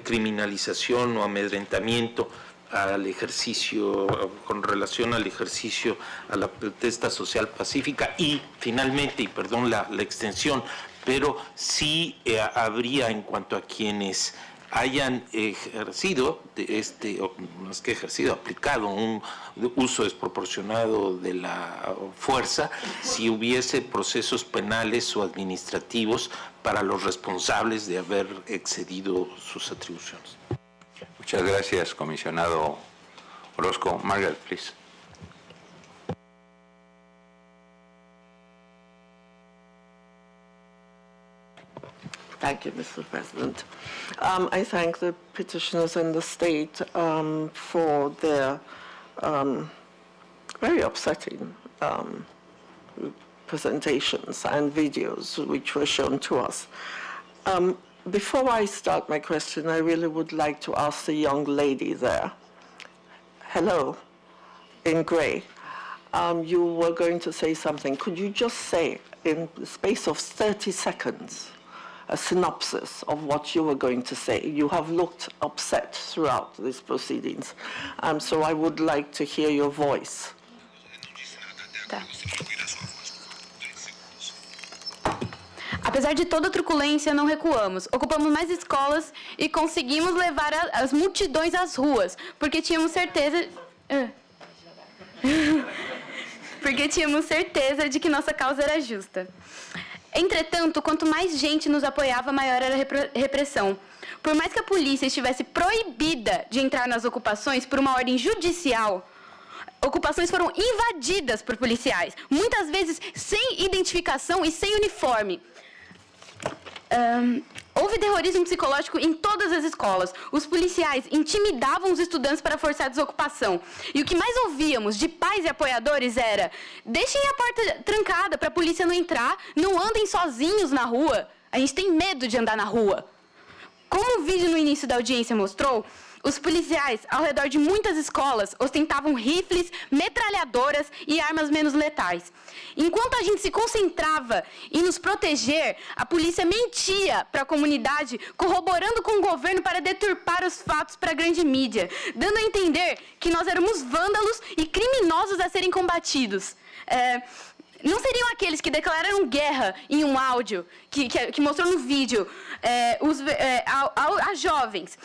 criminalización o amedrentamiento al ejercicio, con relación al ejercicio a la protesta social pacífica. Y finalmente, y perdón la extensión, pero sí habría, en cuanto a quienes hayan ejercido, más que ejercido, aplicado un uso desproporcionado de la fuerza, si hubiese procesos penales o administrativos para los responsables de haber excedido sus atribuciones. Muchas gracias, comisionado Orozco. Margaret, please. Thank you, Mr. President. I thank the petitioners and the state for their very upsetting presentations and videos which were shown to us. Before I start my question, I really would like to ask the young lady there. Hello, in gray. You were going to say something. Could you just say, in the space of 30 seconds, a synopsis of what you were going to say? You have looked upset throughout these proceedings, so I would like to hear your voice. Tá. Apesar de toda a truculência, não recuamos. Ocupamos mais escolas e conseguimos levar as multidões às ruas, porque tínhamos certeza... porque tínhamos certeza de que nossa causa era justa. Entretanto, quanto mais gente nos apoiava, maior era a repressão. Por mais que a polícia estivesse proibida de entrar nas ocupações por uma ordem judicial, ocupações foram invadidas por policiais, muitas vezes sem identificação e sem uniforme. Houve terrorismo psicológico em todas as escolas. Os policiais intimidavam os estudantes para forçar a desocupação. E o que mais ouvíamos de pais e apoiadores era: deixem a porta trancada para a polícia não entrar, não andem sozinhos na rua. A gente tem medo de andar na rua. Como o vídeo no início da audiência mostrou, os policiais, ao redor de muitas escolas, ostentavam rifles, metralhadoras e armas menos letais. Enquanto a gente se concentrava em nos proteger, a polícia mentia para a comunidade, corroborando com o governo para deturpar os fatos para a grande mídia, dando a entender que nós éramos vândalos e criminosos a serem combatidos. Não seriam aqueles que declararam guerra em um áudio, que mostrou no vídeo, a jovens,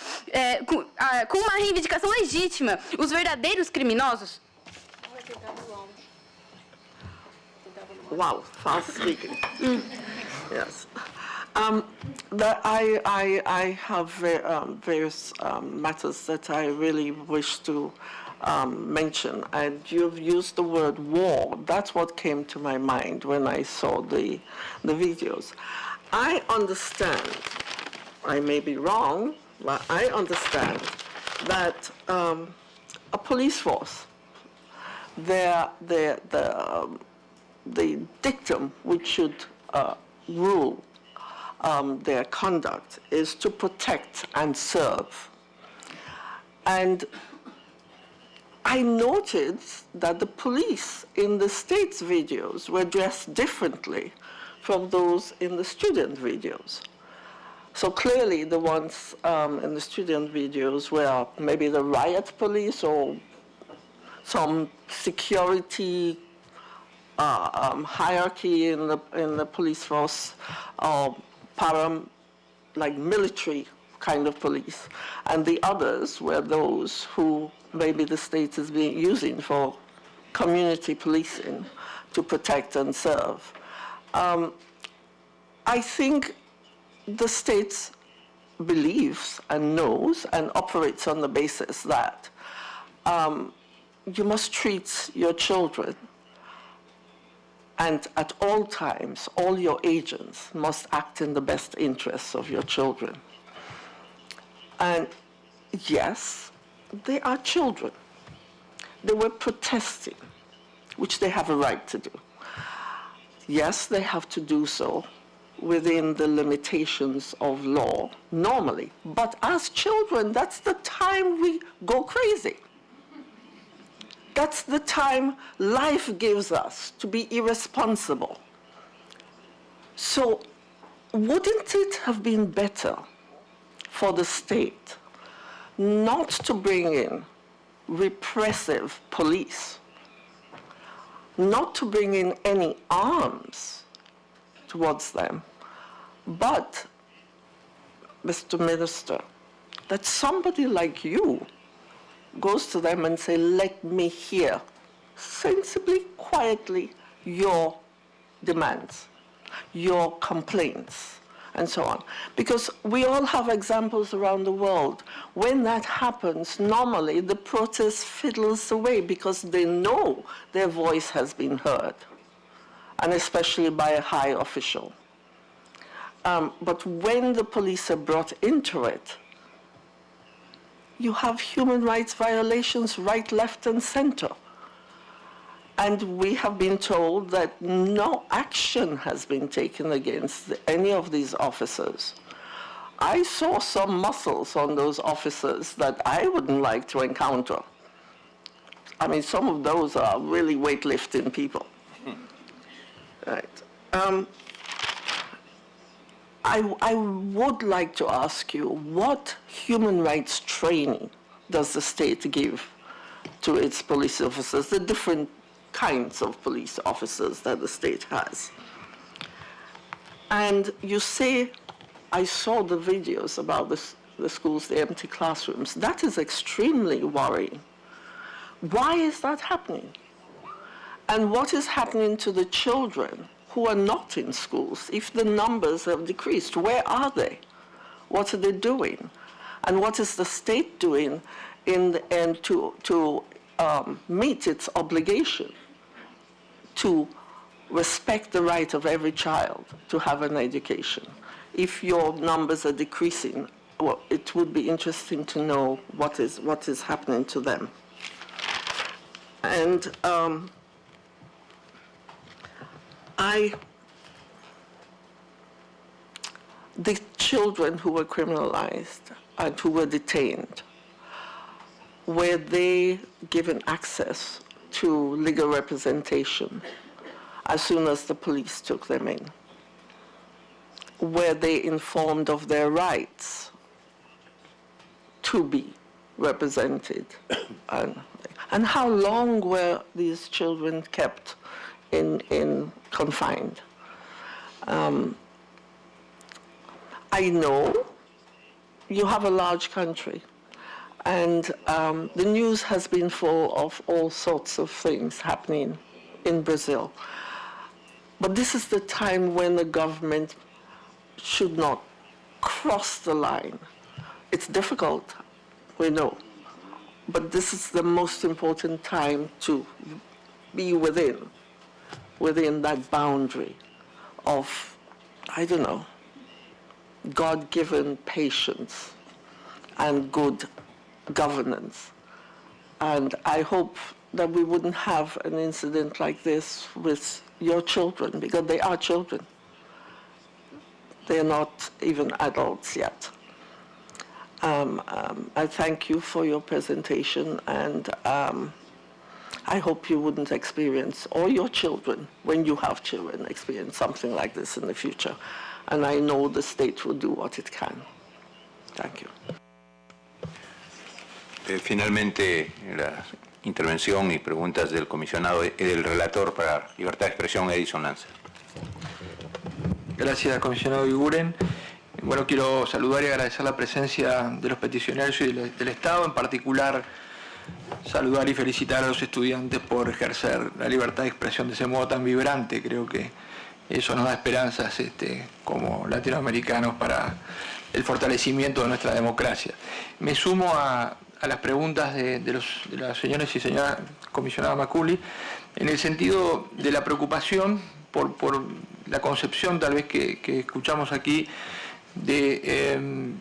com uma reivindicação legítima, os verdadeiros criminosos? Wow, fast speaking. Yes. I have various matters that I really wish to mention, and you've used the word war. That's what came to my mind when I saw the videos. I understand, I may be wrong, but I understand that a police force, the dictum which should rule their conduct is to protect and serve. And I noted that the police in the state's videos were dressed differently from those in the student videos. So clearly the ones in the student videos were maybe the riot police or some security hierarchy in the police force, or like military kind of police. And the others were those who maybe the state is using for community policing to protect and serve. I think the state believes and knows and operates on the basis that you must treat your children, and at all times, all your agents must act in the best interests of your children. And yes, they are children. They were protesting, which they have a right to do. Yes, they have to do so within the limitations of law, normally. But as children, that's the time we go crazy. That's the time life gives us to be irresponsible. So wouldn't it have been better for the state not to bring in repressive police, not to bring in any arms towards them, but, Mr. Minister, that somebody like you goes to them and say, let me hear sensibly, quietly, your demands, your complaints, and so on. Because we all have examples around the world. When that happens, normally the protest fiddles away because they know their voice has been heard, and especially by a high official. But when the police are brought into it, you have human rights violations right, left, and center. And we have been told that no action has been taken against any of these officers. I saw some muscles on those officers that I wouldn't like to encounter. I mean, some of those are really weightlifting people. Right. I would like to ask you, what human rights training does the state give to its police officers, the different kinds of police officers that the state has? And you say, I saw the videos about the schools, the empty classrooms. That is extremely worrying. Why is that happening? And what is happening to the children who are not in schools? If the numbers have decreased, where are they? What are they doing? And what is the state doing to meet its obligation to respect the right of every child to have an education? If your numbers are decreasing, well, it would be interesting to know what is happening to them. And the children who were criminalized and who were detained, were they given access to legal representation as soon as the police took them in? Were they informed of their rights to be represented? And how long were these children kept confined? I know you have a large country, and the news has been full of all sorts of things happening in Brazil. But this is the time when the government should not cross the line. It's difficult, we know, but this is the most important time to be within that boundary of, I don't know, God-given patience and good governance. And I hope that we wouldn't have an incident like this with your children, because they are children. They're not even adults yet. I thank you for your presentation, and I hope you wouldn't experience, or your children, when you have children, experience something like this in the future. And I know the state will do what it can. Thank you. Finalmente, la intervención y preguntas del comisionado y del relator para libertad de expresión, Edison Lanza. Gracias, comisionado Iguren. Bueno, quiero saludar y agradecer la presencia de los peticionarios y del Estado, en particular saludar y felicitar a los estudiantes por ejercer la libertad de expresión de ese modo tan vibrante. Creo que eso nos da esperanzas como latinoamericanos para el fortalecimiento de nuestra democracia. Me sumo a las preguntas de las señores y señora comisionada Maculi, en el sentido de la preocupación por la concepción tal vez que escuchamos aquí de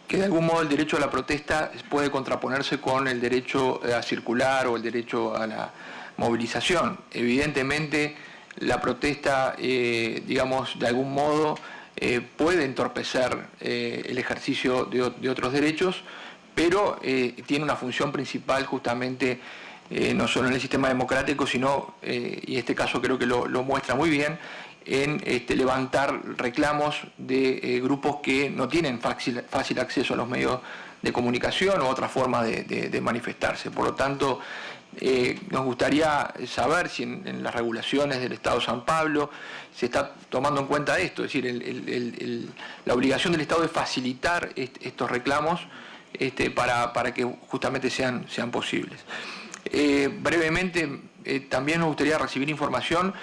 que de algún modo el derecho a la protesta puede contraponerse con el derecho a circular o el derecho a la movilización. Evidentemente la protesta, digamos, de algún modo puede entorpecer el ejercicio de otros derechos, pero tiene una función principal justamente no solo en el sistema democrático, sino, y este caso creo que lo muestra muy bien, en levantar reclamos de grupos que no tienen fácil acceso a los medios de comunicación u otra forma de manifestarse. Por lo tanto, nos gustaría saber si en las regulaciones del Estado de San Pablo se está tomando en cuenta esto, es decir, la obligación del Estado de facilitar estos reclamos para que justamente sean posibles. Brevemente, también nos gustaría recibir información.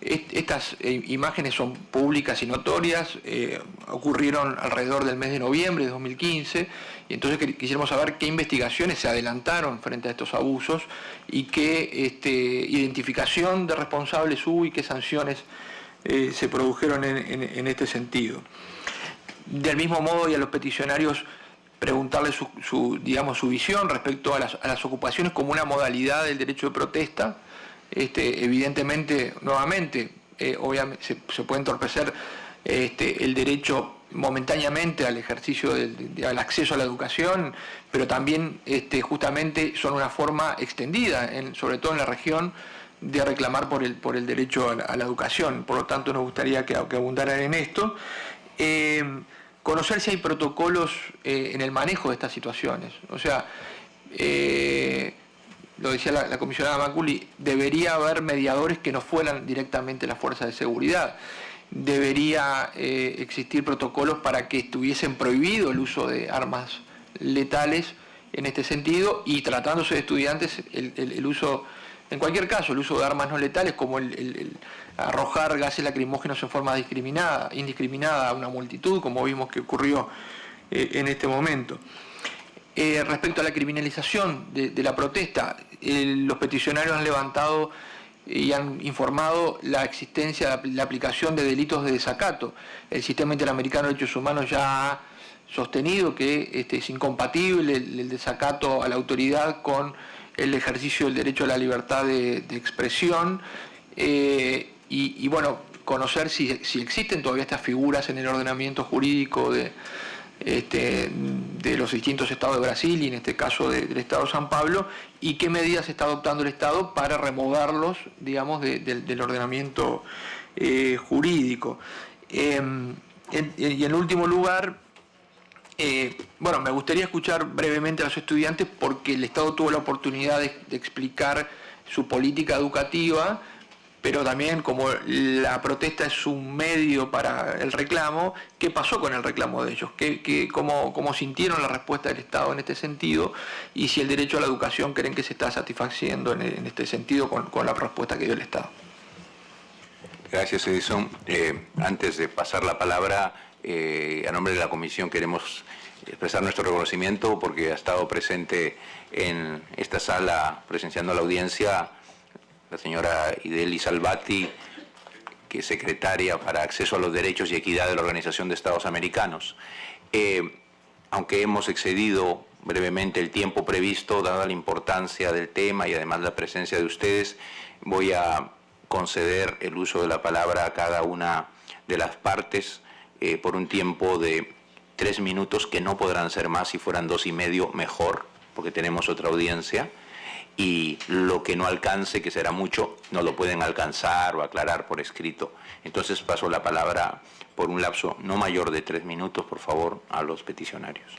Estas imágenes son públicas y notorias, ocurrieron alrededor del mes de noviembre de 2015, y entonces quisiéramos saber qué investigaciones se adelantaron frente a estos abusos y qué identificación de responsables hubo y qué sanciones se produjeron en este sentido. Del mismo modo, y a los peticionarios preguntarles su visión respecto a las ocupaciones como una modalidad del derecho de protesta. Evidentemente, nuevamente, obviamente se puede entorpecer el derecho momentáneamente al ejercicio al acceso a la educación, pero también justamente son una forma extendida, sobre todo en la región, de reclamar por el derecho a la educación. Por lo tanto, nos gustaría que abundaran en esto. Conocer si hay protocolos en el manejo de estas situaciones. O sea, lo decía la comisionada Maculi, debería haber mediadores que no fueran directamente las fuerzas de seguridad. Debería existir protocolos para que estuviesen prohibido el uso de armas letales en este sentido, y tratándose de estudiantes, el uso, en cualquier caso, el uso de armas no letales, como el arrojar gases lacrimógenos en forma indiscriminada a una multitud, como vimos que ocurrió en este momento. Respecto a la criminalización de la protesta, los peticionarios han levantado y han informado la existencia de la aplicación de delitos de desacato. El Sistema Interamericano de Derechos Humanos ya ha sostenido que es incompatible el desacato a la autoridad con el ejercicio del derecho a la libertad de expresión, y bueno, conocer si existen todavía estas figuras en el ordenamiento jurídico de los distintos estados de Brasil y en este caso del Estado de San Pablo, y qué medidas está adoptando el Estado para removerlos, digamos, del ordenamiento jurídico. Y en último lugar, bueno, me gustaría escuchar brevemente a los estudiantes, porque el Estado tuvo la oportunidad de explicar su política educativa, pero también como la protesta es un medio para el reclamo, ¿qué pasó con el reclamo de ellos? ¿Cómo sintieron la respuesta del Estado en este sentido? Y si el derecho a la educación creen que se está satisfaciendo en este sentido con la respuesta que dio el Estado. Gracias, Edison. Antes de pasar la palabra, a nombre de la Comisión queremos expresar nuestro reconocimiento porque ha estado presente en esta sala presenciando la audiencia la señora Ideli Salvati, que es secretaria para Acceso a los Derechos y Equidad de la Organización de Estados Americanos. Aunque hemos excedido brevemente el tiempo previsto, dada la importancia del tema y además la presencia de ustedes, voy a conceder el uso de la palabra a cada una de las partes por un tiempo de 3 minutos, que no podrán ser más. Si fueran 2 y medio, mejor, porque tenemos otra audiencia. Y lo que no alcance, que será mucho, no lo pueden alcanzar o aclarar por escrito. Entonces paso la palabra por un lapso no mayor de 3 minutos, por favor, a los peticionarios.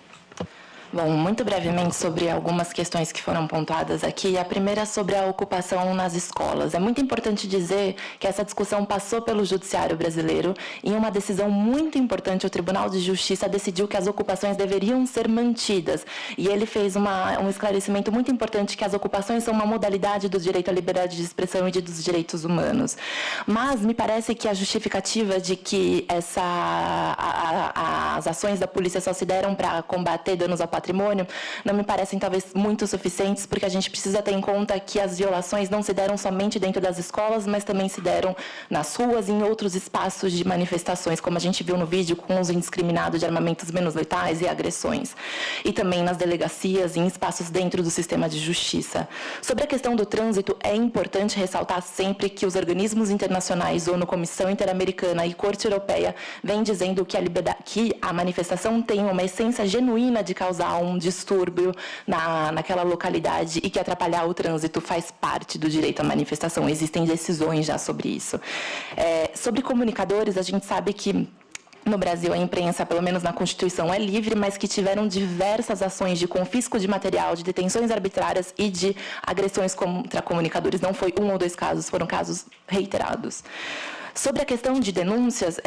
Bom, muito brevemente sobre algumas questões que foram pontuadas aqui. A primeira sobre a ocupação nas escolas. É muito importante dizer que essa discussão passou pelo Judiciário brasileiro e em uma decisão muito importante, o Tribunal de Justiça decidiu que as ocupações deveriam ser mantidas. E ele fez um esclarecimento muito importante que as ocupações são uma modalidade do direito à liberdade de expressão e dos direitos humanos. Mas me parece que a justificativa de que as ações da polícia só se deram para combater danos ao patrimônio não me parecem talvez muito suficientes, porque a gente precisa ter em conta que as violações não se deram somente dentro das escolas, mas também se deram nas ruas e em outros espaços de manifestações, como a gente viu no vídeo, com uso indiscriminado de armamentos menos letais e agressões. E também nas delegacias e em espaços dentro do sistema de justiça. Sobre a questão do trânsito, é importante ressaltar sempre que os organismos internacionais, ONU, Comissão Interamericana e Corte Europeia, vêm dizendo que a manifestação tem uma essência genuína de causar um distúrbio naquela localidade e que atrapalhar o trânsito faz parte do direito à manifestação. Existem decisões já sobre isso. Sobre comunicadores, a gente sabe que no Brasil, a imprensa, pelo menos na Constituição, é livre, mas que tiveram diversas ações de confisco de material, de detenções arbitrárias e de agressões contra comunicadores. Não foi 1 ou 2 casos, foram casos reiterados. Sobre a questão de denúncias,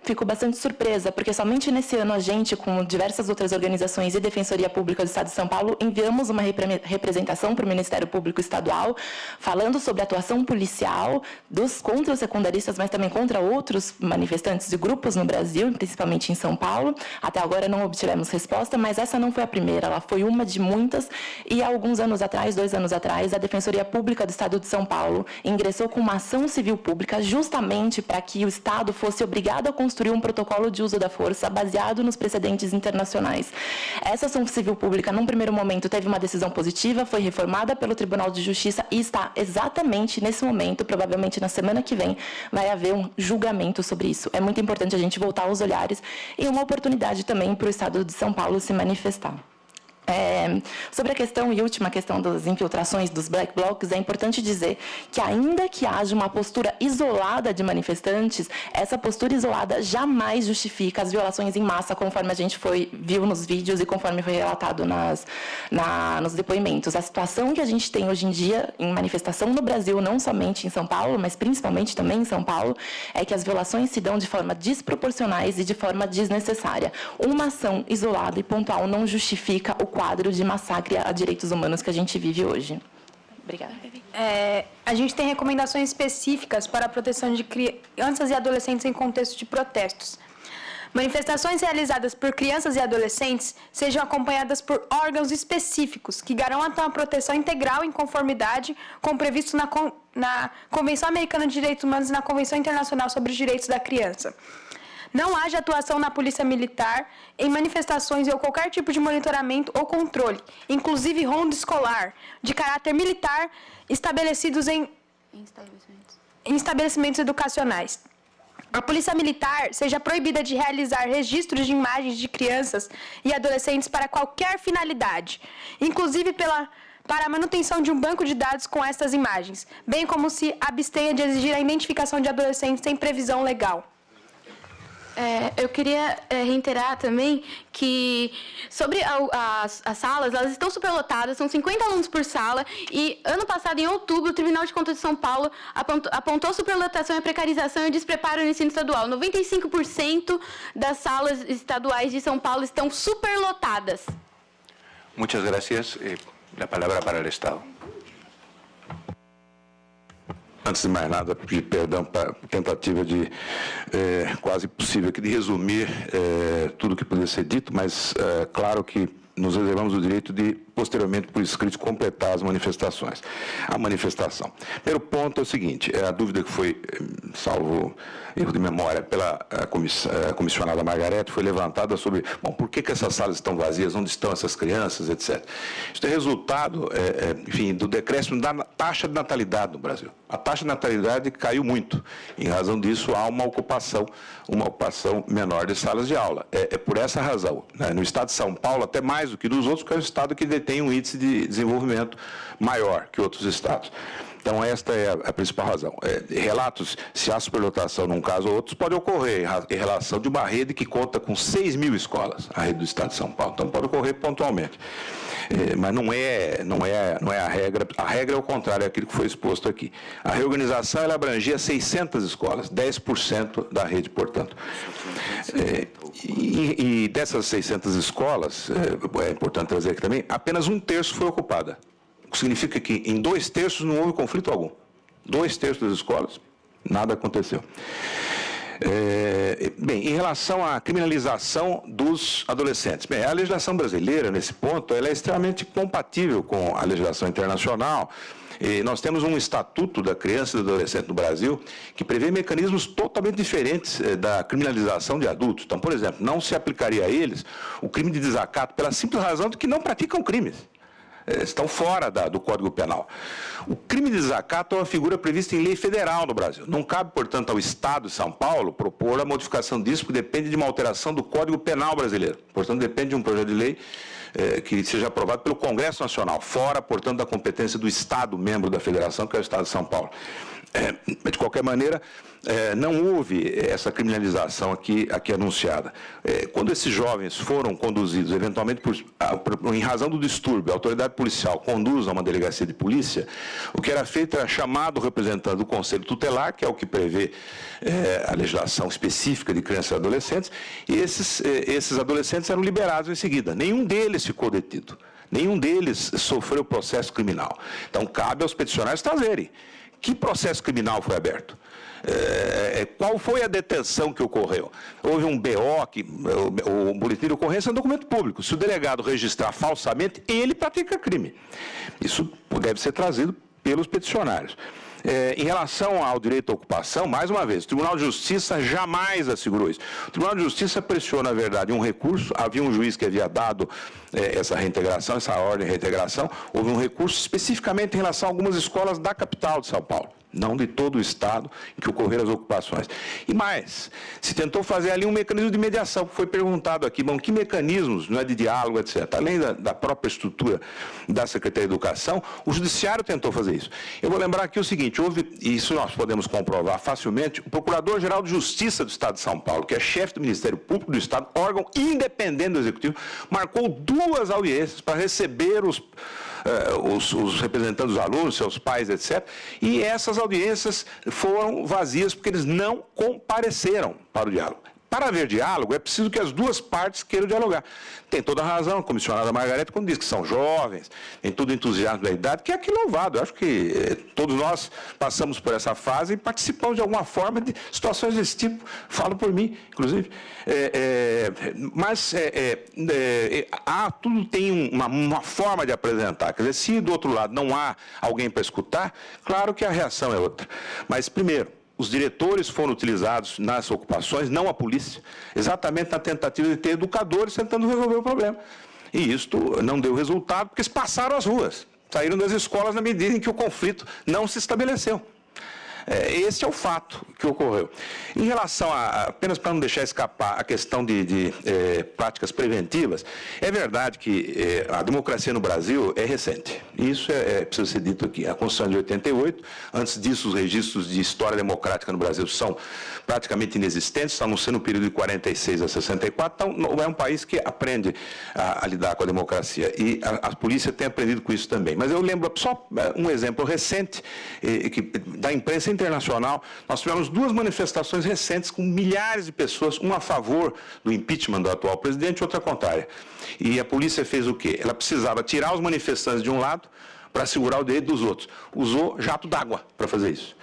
fico bastante surpresa, porque somente nesse ano a gente, com diversas outras organizações e Defensoria Pública do Estado de São Paulo, enviamos uma representação para o Ministério Público Estadual, falando sobre a atuação policial contra os secundaristas, mas também contra outros manifestantes e grupos no Brasil, principalmente em São Paulo. Até agora não obtivemos resposta, mas essa não foi a primeira, ela foi uma de muitas, e há alguns anos atrás, 2 anos atrás, a Defensoria Pública do Estado de São Paulo ingressou com uma ação civil pública justamente para que o Estado fosse obrigado a construir um protocolo de uso da força baseado nos precedentes internacionais. Essa ação civil pública, num primeiro momento, teve uma decisão positiva, foi reformada pelo Tribunal de Justiça e está exatamente nesse momento, provavelmente na semana que vem, vai haver um julgamento sobre isso. É muito importante a gente voltar os olhares e uma oportunidade também para o Estado de São Paulo se manifestar. Sobre a questão e última questão das infiltrações dos black blocs, é importante dizer que ainda que haja uma postura isolada de manifestantes, essa postura isolada jamais justifica as violações em massa, conforme a gente viu nos vídeos e conforme foi relatado nos depoimentos. A situação que a gente tem hoje em dia em manifestação no Brasil, não somente em São Paulo, mas principalmente também em São Paulo, é que as violações se dão de forma desproporcionais e de forma desnecessária. Uma ação isolada e pontual não justifica o quadro de massacre a direitos humanos que a gente vive hoje. Obrigada. A gente tem recomendações específicas para a proteção de crianças e adolescentes em contexto de protestos. Manifestações realizadas por crianças e adolescentes sejam acompanhadas por órgãos específicos que garantam a proteção integral em conformidade com o previsto na Convenção Americana de Direitos Humanos e na Convenção Internacional sobre os Direitos da Criança. Não haja atuação na polícia militar em manifestações ou qualquer tipo de monitoramento ou controle, inclusive ronda escolar, de caráter militar, estabelecidos em estabelecimentos educacionais. A polícia militar seja proibida de realizar registros de imagens de crianças e adolescentes para qualquer finalidade, inclusive para a manutenção de um banco de dados com estas imagens, bem como se abstenha de exigir a identificação de adolescentes sem previsão legal. Eu queria reiterar também que sobre as salas, elas estão superlotadas, são 50 alunos por sala e ano passado, em outubro, o Tribunal de Contas de São Paulo apontou superlotação e precarização e despreparo no ensino estadual. 95% das salas estaduais de São Paulo estão superlotadas. Muchas gracias. La palabra para el Estado. Antes de mais nada, pedir perdão para a tentativa de quase impossível aqui de resumir tudo o que poderia ser dito, mas claro que nos reservamos o direito de, posteriormente, por escrito, completar as manifestações. A manifestação. Primeiro ponto é o seguinte, a dúvida que foi, salvo erro de memória, pela comissionada Margarete, foi levantada sobre, bom, por que essas salas estão vazias, onde estão essas crianças, etc. Isso é resultado, enfim, do decréscimo da taxa de natalidade no Brasil. A taxa de natalidade caiu muito. Em razão disso, há uma ocupação menor de salas de aula. É por essa razão, né? No estado de São Paulo, até mais do que nos outros, porque é um estado que detém um índice de desenvolvimento maior que outros estados. Então, esta é a principal razão. Relatos, se há superlotação num caso ou outro, pode ocorrer em relação de uma rede que conta com 6.000 escolas, a rede do Estado de São Paulo. Então, pode ocorrer pontualmente. Mas não é a regra. A regra é o contrário, é aquilo que foi exposto aqui. A reorganização ela abrangia 600 escolas, 10% da rede, portanto. E dessas 600 escolas, é importante trazer aqui também, apenas 1/3 foi ocupada. O que significa que em 2/3 não houve conflito algum. 2/3 das escolas, nada aconteceu. Bem, em relação à criminalização dos adolescentes, bem, a legislação brasileira, nesse ponto, ela é extremamente compatível com a legislação internacional. E nós temos um Estatuto da Criança e do Adolescente no Brasil que prevê mecanismos totalmente diferentes da criminalização de adultos. Então, por exemplo, não se aplicaria a eles o crime de desacato pela simples razão de que não praticam crimes. Estão fora do Código Penal. O crime de desacato é uma figura prevista em lei federal no Brasil. Não cabe, portanto, ao Estado de São Paulo propor a modificação disso, porque depende de uma alteração do Código Penal brasileiro. Portanto, depende de um projeto de lei que seja aprovado pelo Congresso Nacional, fora, portanto, da competência do Estado membro da Federação, que é o Estado de São Paulo. De qualquer maneira, não houve essa criminalização aqui anunciada. Quando esses jovens foram conduzidos, eventualmente, em razão do distúrbio, a autoridade policial conduz a uma delegacia de polícia, o que era feito era chamado o representante do Conselho Tutelar, que é o que prevê a legislação específica de crianças e adolescentes, e esses adolescentes eram liberados em seguida. Nenhum deles ficou detido. Nenhum deles sofreu processo criminal. Então, cabe aos peticionários trazerem. Que processo criminal foi aberto? Qual foi a detenção que ocorreu? Houve um BO, o boletim de ocorrência é um documento público. Se o delegado registrar falsamente, ele pratica crime. Isso deve ser trazido pelos peticionários. Em relação ao direito à ocupação, mais uma vez, o Tribunal de Justiça jamais assegurou isso. O Tribunal de Justiça pressionou, na verdade, um recurso. Havia um juiz que havia dado essa reintegração, essa ordem de reintegração. Houve um recurso especificamente em relação a algumas escolas da capital de São Paulo, não de todo o Estado em que ocorreram as ocupações. E mais, se tentou fazer ali um mecanismo de mediação. Foi perguntado aqui, bom, que mecanismos, não é, de diálogo, etc. Além da própria estrutura da Secretaria de Educação, o Judiciário tentou fazer isso. Eu vou lembrar aqui o seguinte, houve, e isso nós podemos comprovar facilmente, o Procurador-Geral de Justiça do Estado de São Paulo, que é chefe do Ministério Público do Estado, órgão independente do Executivo, marcou 2 audiências para receber os representantes dos alunos, seus pais, etc. E essas audiências foram vazias porque eles não compareceram para o diálogo. Para haver diálogo, é preciso que as duas partes queiram dialogar. Tem toda a razão a comissionada Margarete quando diz que são jovens, tem todo o entusiasmo da idade, que é aqui louvado. Eu acho que todos nós passamos por essa fase e participamos de alguma forma de situações desse tipo. Falo por mim, inclusive. Tudo tem uma forma de apresentar. Quer dizer, se do outro lado não há alguém para escutar, claro que a reação é outra. Mas, primeiro, os diretores foram utilizados nas ocupações, não a polícia, exatamente na tentativa de ter educadores tentando resolver o problema. E isto não deu resultado, porque eles passaram as ruas, saíram das escolas na medida em que o conflito não se estabeleceu. Esse é o fato que ocorreu. Em relação apenas para não deixar escapar a questão de práticas preventivas, é verdade que a democracia no Brasil é recente. Isso precisa ser dito aqui. A Constituição de 88, antes disso os registros de história democrática no Brasil são praticamente inexistentes, estão sendo no período de 46 a 64, então é um país que aprende a lidar com a democracia. E a polícia tem aprendido com isso também. Mas eu lembro só um exemplo recente da imprensa internacional. Nós tivemos 2 manifestações recentes com milhares de pessoas, uma a favor do impeachment do atual presidente e outra contrária. E a polícia fez o quê? Ela precisava tirar os manifestantes de um lado para segurar o direito dos outros. Usou jato d'água para fazer isso.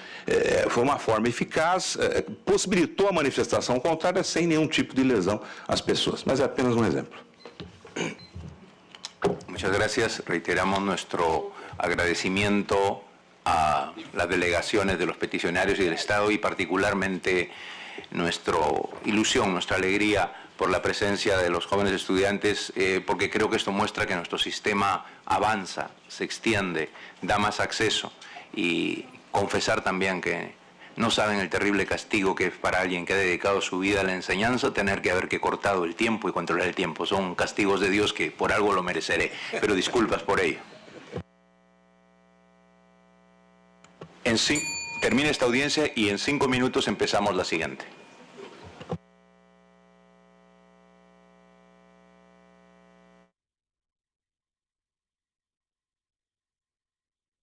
Foi uma forma eficaz, possibilitou a manifestação contrária sem nenhum tipo de lesão às pessoas. Mas é apenas um exemplo. Muchas gracias. Reiteramos nuestro agradecimiento a las delegaciones de los peticionarios y del Estado y particularmente nuestra ilusión, nuestra alegría por la presencia de los jóvenes estudiantes, porque creo que esto muestra que nuestro sistema avanza, se extiende, da más acceso y confesar también que no saben el terrible castigo que es para alguien que ha dedicado su vida a la enseñanza tener que haber cortado el tiempo y controlar el tiempo. Son castigos de Dios que por algo lo mereceré, pero disculpas por ello. Termina esta audiencia y en 5 minutos empezamos la siguiente.